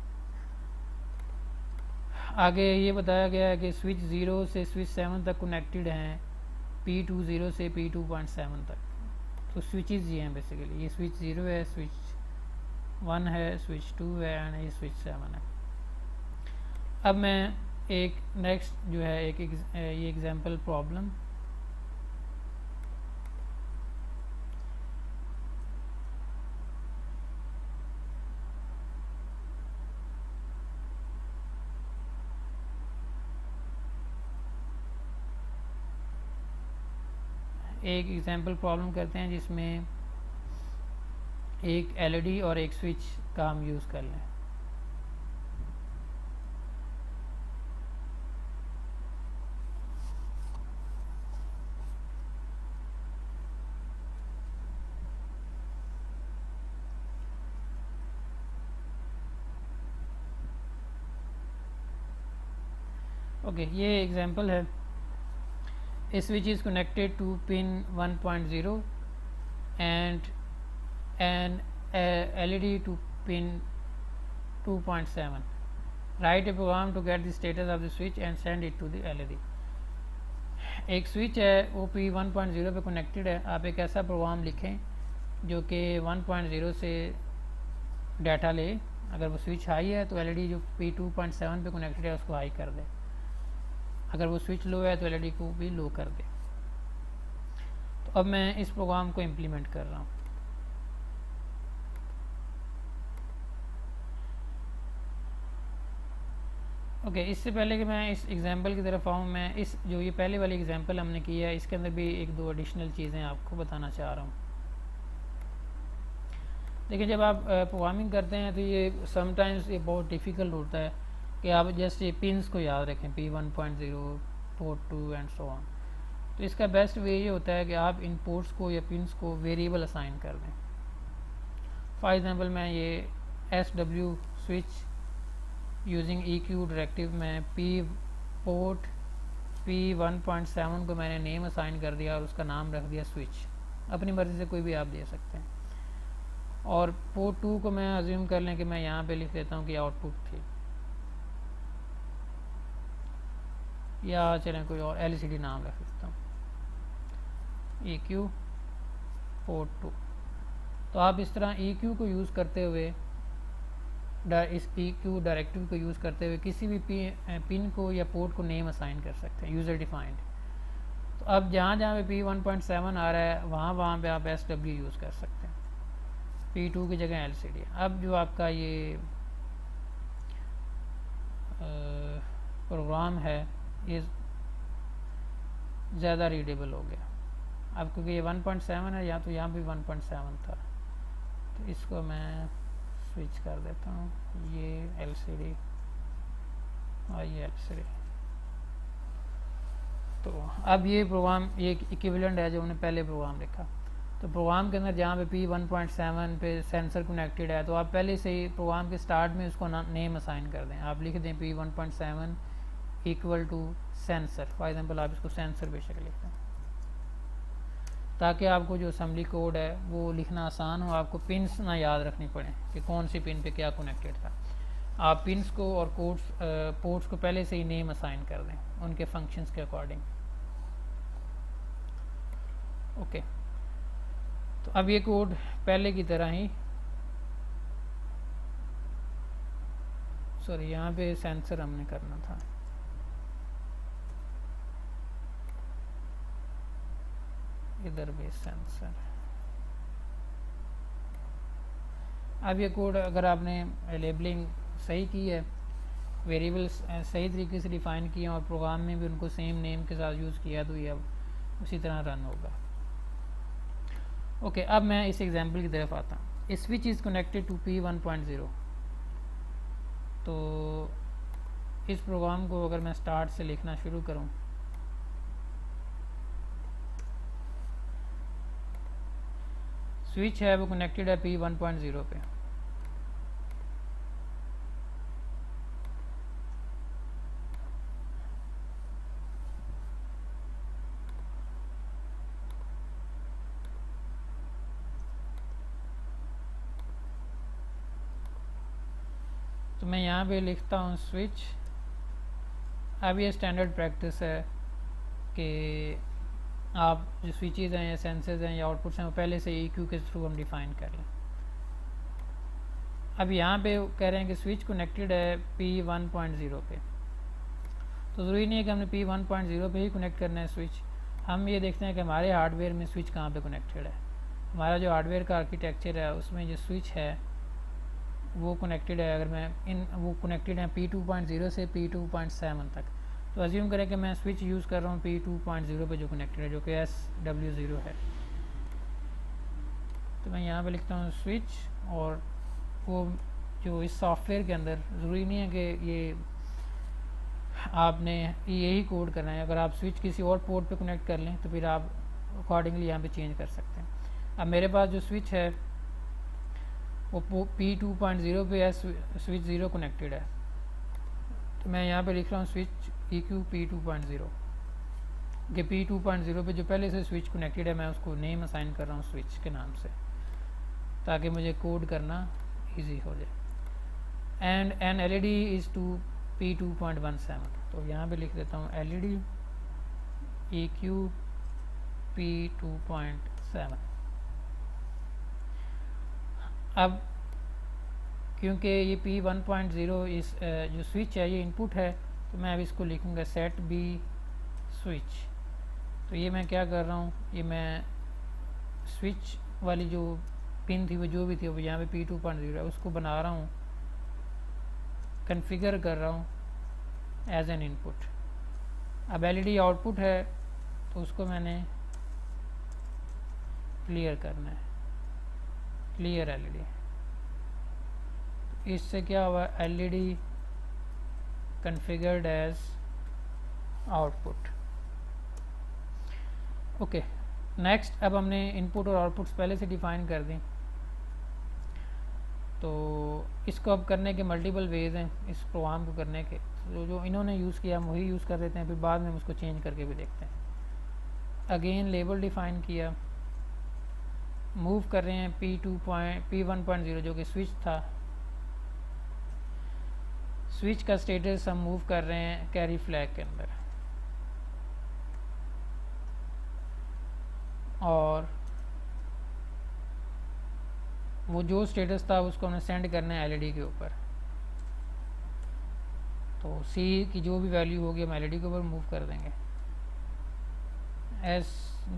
आगे ये बताया गया है कि स्विच 0 से स्विच 7 तक कनेक्टेड हैं P20 से P2.7 तक। तो स्विचेस ये हैं बेसिकली, ये स्विच 0 है, स्विच 1 है, स्विच 2 है एंड ये स्विच 7 है। अब मैं एक नेक्स्ट जो है ये एग्जांपल प्रॉब्लम, एक एग्जांपल प्रॉब्लम करते हैं जिसमें एक LED और एक स्विच का हम यूज़ कर लें। ओके, ये एग्जांपल है। A switch is connected to pin 1.0 and an LED to pin 2.7. Write a program to get the status of the switch and send it to the LED. एक switch है वो P1.0 पे connected है। आप एक ऐसा programme लिखें जो कि 1.0 से डाटा ले, अगर वो स्विच हाई है तो LED जो P2.7 पे कनेक्टेड है उसको हाई कर दे। अगर वो स्विच लो है तो एलईडी को भी लो कर दे। तो अब मैं इस प्रोग्राम को इम्प्लीमेंट कर रहा हूँ। ओके, इससे पहले कि मैं इस एग्जांपल की तरफ आऊँ, मैं इस जो ये पहले वाली एग्जांपल हमने की है इसके अंदर भी एक दो एडिशनल चीज़ें आपको बताना चाह रहा हूँ। देखिए, जब आप प्रोग्रामिंग करते हैं तो ये समटाइम्स ये बहुत डिफ़िकल्ट होता है कि आप जस्ट ये पिन्स को याद रखें, P1.0, port 2 and so on. तो इसका बेस्ट वे ये होता है कि आप इन पोर्ट्स को या पिन्स को वेरिएबल असाइन कर दें। फॉर एग्जांपल, मैं ये SW switch using EQ directive में पोर्ट P1.7 को मैंने नेम असाइन कर दिया और उसका नाम रख दिया स्विच। अपनी मर्ज़ी से कोई भी आप दे सकते हैं। और पोर्ट 2 को मैं अज्यूम कर लें कि मैं यहाँ पे लिख देता हूँ कि आउटपुट थी, या चलें कोई और LCD नाम रख देता हूँ, EQ पोर्ट 2। तो आप इस तरह EQ को यूज़ करते हुए, इस EQ डायरेक्टिव को यूज़ करते हुए किसी भी पिन को या पोर्ट को नेम असाइन कर सकते हैं, यूज़र डिफाइंड। तो अब जहाँ जहाँ पे P1.7 आ रहा है वहाँ पे आप SW यूज़ कर सकते हैं, P2 की जगह LCD। अब जो आपका ये प्रोग्राम है ये ज़्यादा रीडेबल हो गया अब, क्योंकि ये 1.7 है, या तो यहाँ भी 1.7 था। तो इसको मैं स्विच कर देता हूँ, ये LCD और ये LCD। तो अब ये प्रोग्राम ये इक्विवेलेंट है जो हमने पहले प्रोग्राम लिखा। तो प्रोग्राम के अंदर जहाँ पे P1.7 पे सेंसर कनेक्टेड है तो आप पहले से ही प्रोग्राम के स्टार्ट में उसको नेम असाइन कर दें। आप लिख दें P1.7 equal to sensor. For example आप इसको सेंसर बेशक लिख दें, ताकि आपको जो असेंबली कोड है वो लिखना आसान हो, आपको पिन्स ना याद रखनी पड़े कि कौन सी पिन पे क्या कनेक्टेड था। आप पिन्स को और पोर्ट्स को पहले से ही नेम असाइन कर दें उनके फंक्शंस के अकॉर्डिंग। ओके, तो अब ये कोड पहले की तरह ही, सॉरी यहाँ पे सेंसर हमने करना था, इधर भी सेंसर। अब ये कोड अगर आपने लेबलिंग सही की है, वेरिएबल्स सही तरीके से डिफ़ाइन किए और प्रोग्राम में भी उनको सेम नेम के साथ यूज़ किया, तो ये अब उसी तरह रन होगा। ओके, अब मैं इस एग्जांपल की तरफ आता हूँ। Switch is connected to P1.0। तो इस प्रोग्राम को अगर मैं स्टार्ट से लिखना शुरू करूँ, स्विच है वो कनेक्टेड है P1.0 पे। तो मैं यहाँ पे लिखता हूँ स्विच। अब ये स्टैंडर्ड प्रैक्टिस है कि आप जो स्विचेज़ हैं या सेंसर्स हैं या आउटपुट्स हैं वो पहले से EQ के थ्रू हम डिफ़ाइन कर लें। अब यहाँ पे कह रहे हैं कि स्विच कनेक्टेड है P1.0 पे। तो ज़रूरी नहीं है कि हमने P1.0 पे ही कनेक्ट करना है स्विच। हम ये देखते हैं कि हमारे हार्डवेयर में स्विच कहाँ पे कनेक्टेड है। हमारा जो हार्डवेयर का आर्किटेक्चर है उसमें जो स्विच है वो कनेक्टेड है, अगर मैं वो कनेक्टेड है P2.0 से P2.7 तक। तो अज्यूम करें कि मैं स्विच यूज़ कर रहा हूँ P2.0 पे जो कनेक्टेड है, जो कि SW0 है। तो मैं यहाँ पे लिखता हूँ स्विच, और वो जो इस सॉफ्टवेयर के अंदर ज़रूरी नहीं है कि ये आपने यही कोड करना है। अगर आप स्विच किसी और पोर्ट पे कनेक्ट कर लें तो फिर आप अकॉर्डिंगली यहाँ पे चेंज कर सकते हैं। अब मेरे पास जो स्विच है वो P2.0 पे है, स्विच 0 कनेक्टेड है। तो मैं यहाँ पे लिख रहा हूँ स्विच EQ P2.0 कि P2.0 पे जो पहले से स्विच कनेक्टेड है मैं उसको नेम असाइन कर रहा हूँ स्विच के नाम से, ताकि मुझे कोड करना इजी हो जाए। And an LED is to P2.17। तो यहाँ पे लिख देता हूँ LED EQ P2.7। अब क्योंकि ये P1.0 इस जो स्विच है ये इनपुट है, तो मैं अब इसको लिखूँगा सेट बी स्विच। तो ये मैं क्या कर रहा हूँ, ये मैं स्विच वाली जो पिन थी वो जो भी थी वो यहाँ पे P2.0 है उसको बना रहा हूँ, कन्फिगर कर रहा हूँ एज एन इनपुट। अब एलईडी आउटपुट है तो उसको मैंने क्लियर करना है, क्लियर एलईडी। इससे क्या हुआ, LED configured as output. Okay, next अब हमने इनपुट और आउटपुट्स पहले से डिफाइन कर दी, तो इसको अब करने के मल्टीपल वेज हैं इस प्रोग्राम को करने के। जो इन्होंने यूज़ किया हम वही यूज़ कर देते हैं, फिर बाद में हम उसको चेंज करके भी देखते हैं। अगेन लेबल डिफाइन किया, मूव कर रहे हैं P1.0 जो कि स्विच था, स्विच का स्टेटस हम मूव कर रहे हैं कैरी फ्लैग के अंदर, और वो जो स्टेटस था उसको हमने सेंड करना है एलईडी के ऊपर। तो सी की जो भी वैल्यू होगी हम एलईडी के ऊपर मूव कर देंगे। एस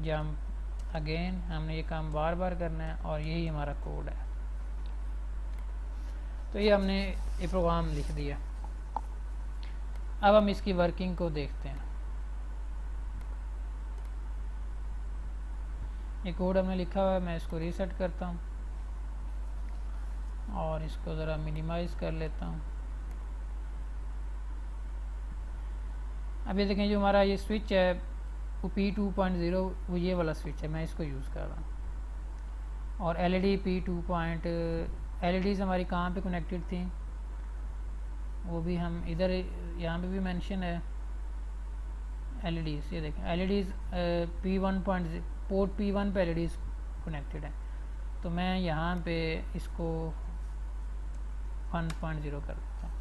जंप अगेन, हमने ये काम बार बार करना है और यही हमारा कोड है। तो ये हमने ये प्रोग्राम लिख दिया। अब हम इसकी वर्किंग को देखते हैं। ये कोड हमने लिखा हुआ है, मैं इसको रीसेट करता हूँ और इसको ज़रा मिनिमाइज़ कर लेता हूँ। अब ये देखें जो हमारा ये स्विच है वो P2.0 वो ये वाला स्विच है, मैं इसको यूज़ कर रहा हूँ। और एलईडी एलईडीज़ हमारी कहाँ पे कनेक्टेड थी वो भी हम इधर यहाँ पे भी मेंशन है। एलईडीज़ ये देखें, एलईडीज़ P1.0 पोर्ट P1 पे एलईडीज़ कनेक्टेड है, तो मैं यहाँ पे इसको 1.0 कर देता हूँ।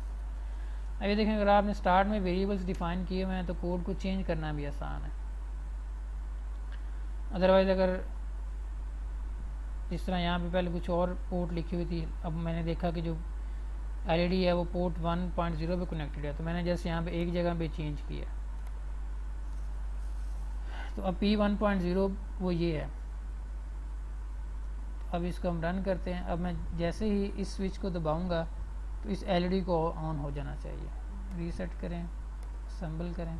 अब ये देखें अगर आपने स्टार्ट में वेरिएबल्स डिफाइन किए हुए हैं तो कोड को चेंज करना भी आसान है। अदरवाइज़ अगर इस तरह यहाँ पे पहले कुछ और पोर्ट लिखी हुई थी, अब मैंने देखा कि जो एलईडी है वो पोर्ट 1.0 पे कनेक्टेड है, तो मैंने जैसे यहाँ पे एक जगह पे चेंज किया, तो अब P1.0 वो ये है। अब इसको हम रन करते हैं। अब मैं जैसे ही इस स्विच को दबाऊंगा तो इस एलईडी को ऑन हो जाना चाहिए। रीसेट करें, असेंबल करें,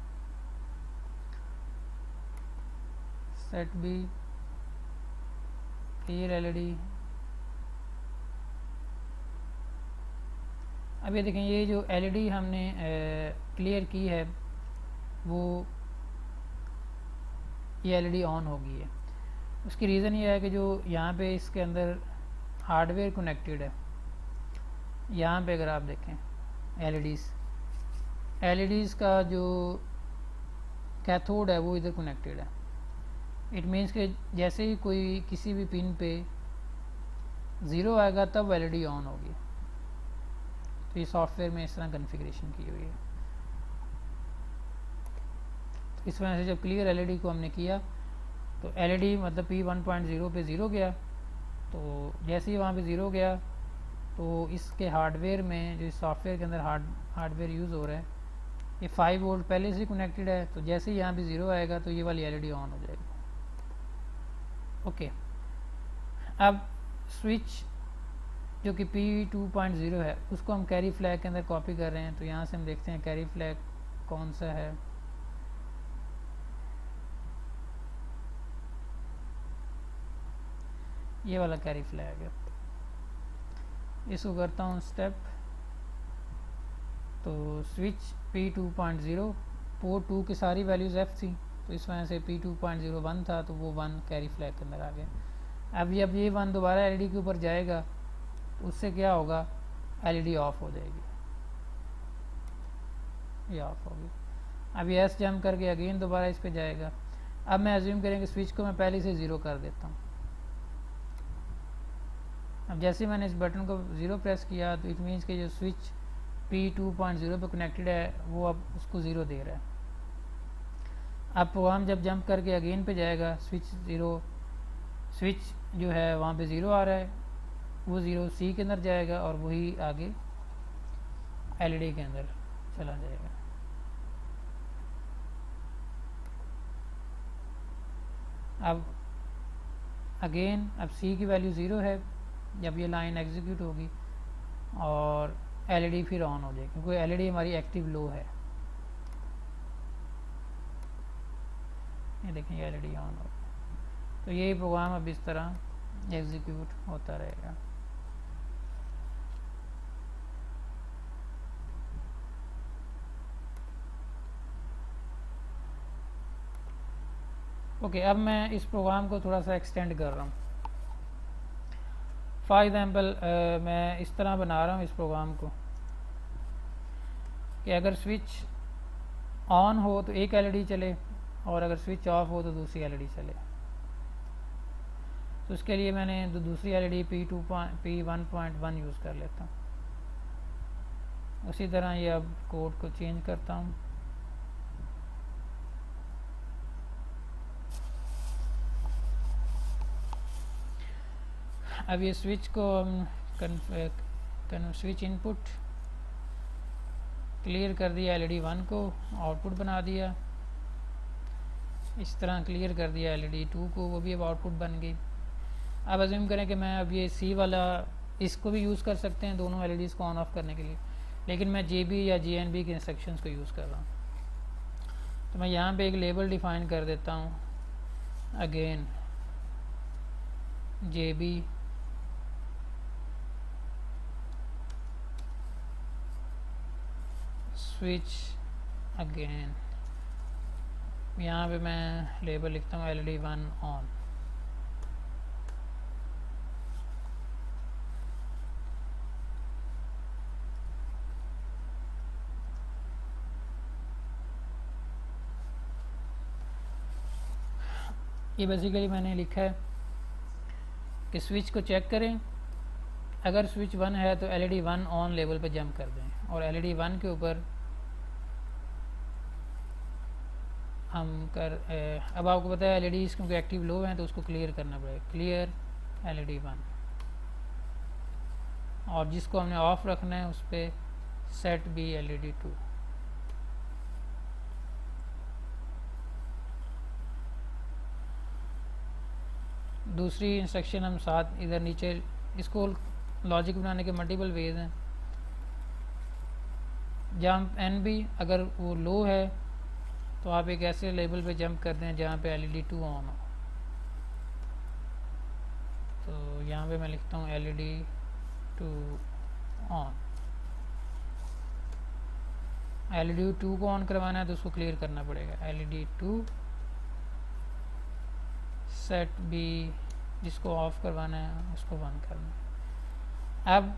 सेट बी क्लियर एलईडी। अब ये देखें ये जो एलईडी हमने क्लियर की है वो ये एलईडी ऑन हो गई है। उसकी रीज़न ये है कि जो यहाँ पे इसके अंदर हार्डवेयर कनेक्टेड है, यहाँ पे अगर आप देखें एलईडीज़ का जो कैथोड है वो इधर कनेक्टेड है। इट मीन्स कि जैसे ही कोई किसी भी पिन पे 0 आएगा तब एलईडी ऑन होगी। तो ये सॉफ्टवेयर में इस तरह कॉन्फ़िगरेशन की हुई है। तो इस वजह से जब क्लियर एलईडी को हमने किया तो एलईडी मतलब P1.0 पे 0 गया, तो जैसे ही वहाँ पे 0 गया तो इसके हार्डवेयर में जो सॉफ्टवेयर के अंदर हार्डवेयर यूज़ हो रहा है ये 5 वोल्ट पहले से कनेक्टेड है, तो जैसे ही यहाँ पे 0 आएगा तो ये वाली एलईडी ऑन हो जाएगी। ओके, अब स्विच जो कि P2.0 है उसको हम कैरी फ्लैग के अंदर कॉपी कर रहे हैं। तो यहाँ से हम देखते हैं कैरी फ्लैग कौन सा है। ये वाला कैरी फ्लैग है। इसको करता हूँ स्टेप, तो स्विच P2.0 पोर्ट 2 की सारी वैल्यूज़ F थी, तो इस वजह से P2.0 1 था तो वो 1 कैरी फ्लैग के अंदर आ गया। अब ये 1 दोबारा एलईडी के ऊपर जाएगा तो उससे क्या होगा, एलईडी ऑफ हो जाएगी, ये ऑफ होगी। अब ये एस जंप करके अगेन दोबारा इस पे जाएगा। अब मैं एज्यूम करेंगे स्विच को मैं पहले से 0 कर देता हूँ। अब जैसे मैंने इस बटन को 0 प्रेस किया तो इट मीन्स कि जो स्विच P2.0 पे कनेक्टेड है वो अब उसको 0 दे रहा है। अब प्रोग्राम जब जंप करके अगेन पे जाएगा स्विच जो है वहाँ पे 0 आ रहा है, वो 0 C के अंदर जाएगा और वही आगे एलईडी के अंदर चला जाएगा। अब अगेन अब सी की वैल्यू 0 है जब ये लाइन एग्जीक्यूट होगी और एलईडी फिर ऑन हो जाएगी क्योंकि एलईडी हमारी एक्टिव लो है। ये देखें एलईडी ऑन हो गई। तो ये प्रोग्राम अब इस तरह एग्जीक्यूट होता रहेगा। ओके, अब मैं इस प्रोग्राम को थोड़ा सा एक्सटेंड कर रहा हूँ। फॉर एग्जाम्पल मैं इस तरह बना रहा हूँ इस प्रोग्राम को कि अगर स्विच ऑन हो तो एक एलईडी चले और अगर स्विच ऑफ हो तो दूसरी एलईडी चले। तो उसके लिए मैंने दूसरी एलईडी P1.1 यूज़ कर लेता हूँ। उसी तरह ये अब कोड को चेंज करता हूँ। अब ये स्विच को हम स्विच इनपुट क्लियर कर दिया, एलईडी 1 को आउटपुट बना दिया। इस तरह क्लियर कर दिया एलईडी 2 को, वो भी अब आउटपुट बन गई। अब अज्यूम करें कि मैं अब ये सी वाला इसको भी यूज़ कर सकते हैं दोनों एलईडीज़ को ऑन ऑफ करने के लिए, लेकिन मैं JB या JNB के इंस्ट्रक्शंस को यूज़ कर रहा हूँ। तो मैं यहाँ पे एक लेबल डिफ़ाइन कर देता हूँ, अगेन JB स्विच अगेन। यहाँ पे मैं लेबल लिखता हूँ एलईडी 1 ऑन। ये बेसिकली मैंने लिखा है कि स्विच को चेक करें, अगर स्विच 1 है तो एलईडी 1 ऑन लेवल पे जंप कर दें और एलईडी 1 के ऊपर हम अब आपको पता है एलईडीज़ क्योंकि एक्टिव लो हैं तो उसको क्लियर करना पड़ेगा, क्लियर एलईडी 1। और जिसको हमने ऑफ रखना है उस पर सेट बी एलईडी 2। दूसरी इंस्ट्रक्शन हम साथ इधर नीचे, इसको लॉजिक बनाने के मल्टीपल वेज हैं। जंप NB, अगर वो लो है तो आप एक ऐसे लेवल पे जंप कर दें जहाँ पे एलईडी 2 ऑन हो। तो यहाँ पे मैं लिखता हूँ एलईडी 2 ऑन। एलईडी 2 को ऑन करवाना है तो उसको क्लियर करना पड़ेगा, एलईडी 2 सेट बी, जिसको ऑफ करवाना है उसको 1 करना है। अब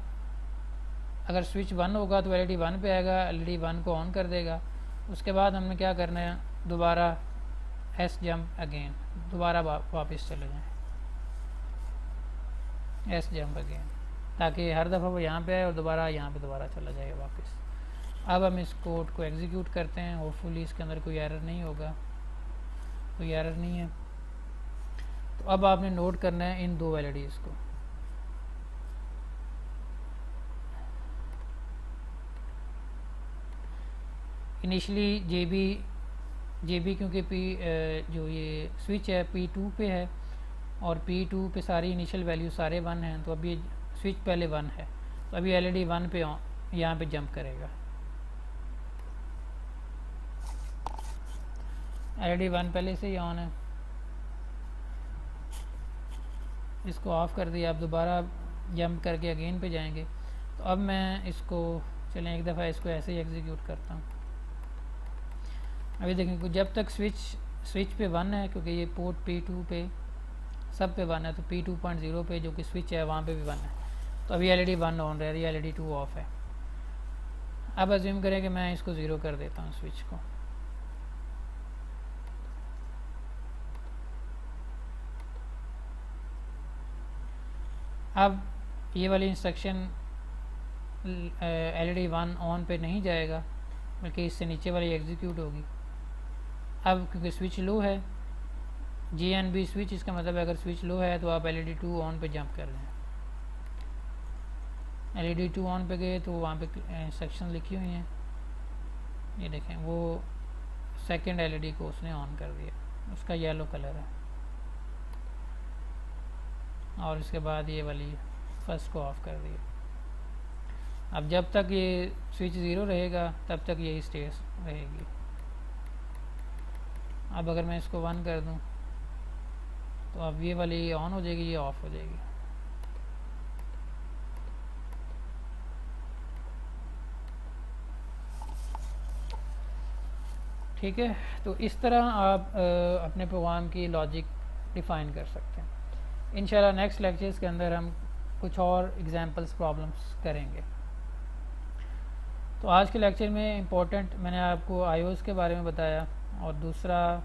अगर स्विच 1 होगा तो एलईडी 1 पे आएगा, एलईडी 1 को ऑन कर देगा। उसके बाद हमने क्या करना है, दोबारा एस जंप अगेन, दोबारा वापस चले जाएं, एस जंप अगेन, ताकि हर दफ़ा वो यहाँ पे आए और दोबारा यहाँ पे दोबारा चला जाएगा वापस। अब हम इस कोड को एग्जीक्यूट करते हैं, होपफुली इसके अंदर कोई एरर नहीं होगा, कोई एरर नहीं है। तो अब आपने नोट करना है इन दो एलईडीज़ को। इनिशली JB क्योंकि जो ये स्विच है P2 पे है और P2 पे सारी इनिशियल वैल्यू सारे 1 हैं, तो अभी स्विच पहले 1 है तो अभी एलईडी 1 पे यहाँ पे जंप करेगा। एलईडी 1 पहले से ही ऑन है, इसको ऑफ कर दिया। अब दोबारा जंप करके अगेन पे जाएंगे। तो अब मैं इसको चलें एक दफ़ा इसको ऐसे ही एग्जीक्यूट करता हूँ। अभी देखें जब तक स्विच पे 1 है, क्योंकि ये पोर्ट P2 पे सब पे 1 है, तो P2.0 पे जो कि स्विच है वहाँ पे भी 1 है। तो अभी एलईडी 1 ऑन रह रही है, एलईडी 2 ऑफ है। अब अज्यूम करें कि मैं इसको 0 कर देता हूँ स्विच को। अब ये वाली इंस्ट्रक्शन एलईडी 1 ऑन पे नहीं जाएगा, बल्कि इससे नीचे वाली एग्जीक्यूट होगी। अब क्योंकि स्विच लो है, JNB स्विच, इसका मतलब अगर स्विच लो है तो आप एलईडी 2 ऑन पे जंप कर दें। एलईडी 2 ऑन पे गए तो वहाँ पे इंस्ट्रक्शन लिखी हुई हैं, ये देखें वो सेकंड एलईडी को उसने ऑन कर दिया, उसका येलो कलर है। और इसके बाद ये वाली फर्स्ट को ऑफ कर दिया। अब जब तक ये स्विच ज़ीरो रहेगा तब तक यही स्टेट रहेगी। अब अगर मैं इसको 1 कर दूं तो अब ये वाली ऑन हो जाएगी, ये ऑफ हो जाएगी। ठीक है, तो इस तरह आप अपने प्रोग्राम की लॉजिक डिफ़ाइन कर सकते हैं। इंशाल्लाह नेक्स्ट लेक्चर्स के अंदर हम कुछ और एग्जांपल्स प्रॉब्लम्स करेंगे। तो आज के लेक्चर में इम्पोर्टेंट मैंने आपको iOS के बारे में बताया, और दूसरा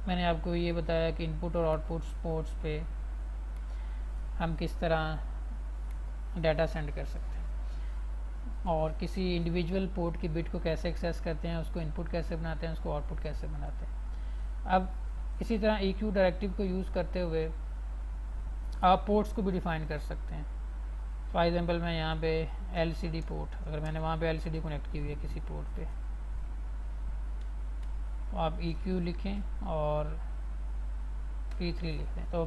मैंने आपको ये बताया कि इनपुट और आउटपुट पोर्ट्स पे हम किस तरह डाटा सेंड कर सकते हैं, और किसी इंडिविजुअल पोर्ट की बिट को कैसे एक्सेस करते हैं, उसको इनपुट कैसे बनाते हैं, उसको आउटपुट कैसे बनाते हैं। अब इसी तरह EQ डायरेक्टिव को यूज़ करते हुए आप पोर्ट्स को भी डिफ़ाइन कर सकते हैं। फॉर एग्जांपल मैं यहाँ पे LCD पोर्ट, अगर मैंने वहाँ पे LCD कनेक्ट की हुई है किसी पोर्ट पे, तो आप EQ लिखें और P3 लिख दें, तो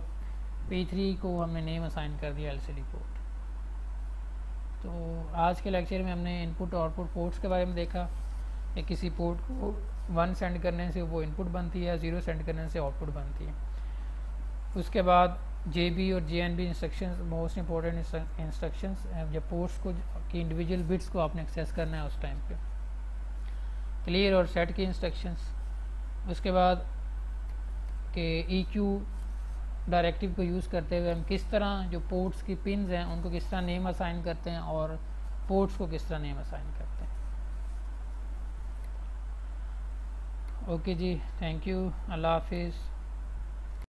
P3 को हमने नेम असाइन कर दिया LCD पोर्ट। तो आज के लेक्चर में हमने इनपुट और आउटपुट पोर्ट्स के बारे में देखा कि किसी पोर्ट को 1 सेंड करने से वो इनपुट बनती है, 0 सेंड करने से आउटपुट बनती है। उसके बाद JB और JNB instructions most important instructions, जब पोर्ट्स को की इंडिविजुअल बिट्स को आपने एक्सेस करना है उस टाइम पे। क्लियर और सेट की इंस्ट्रक्शंस। उसके बाद के EQ डायरेक्टिव को यूज़ करते हुए हम किस तरह जो पोर्ट्स की पिन्स हैं उनको किस तरह नेम असाइन करते हैं और पोर्ट्स को किस तरह नेम असाइन करते हैं। ओके जी, थैंक यू, अल्लाह हाफिज़।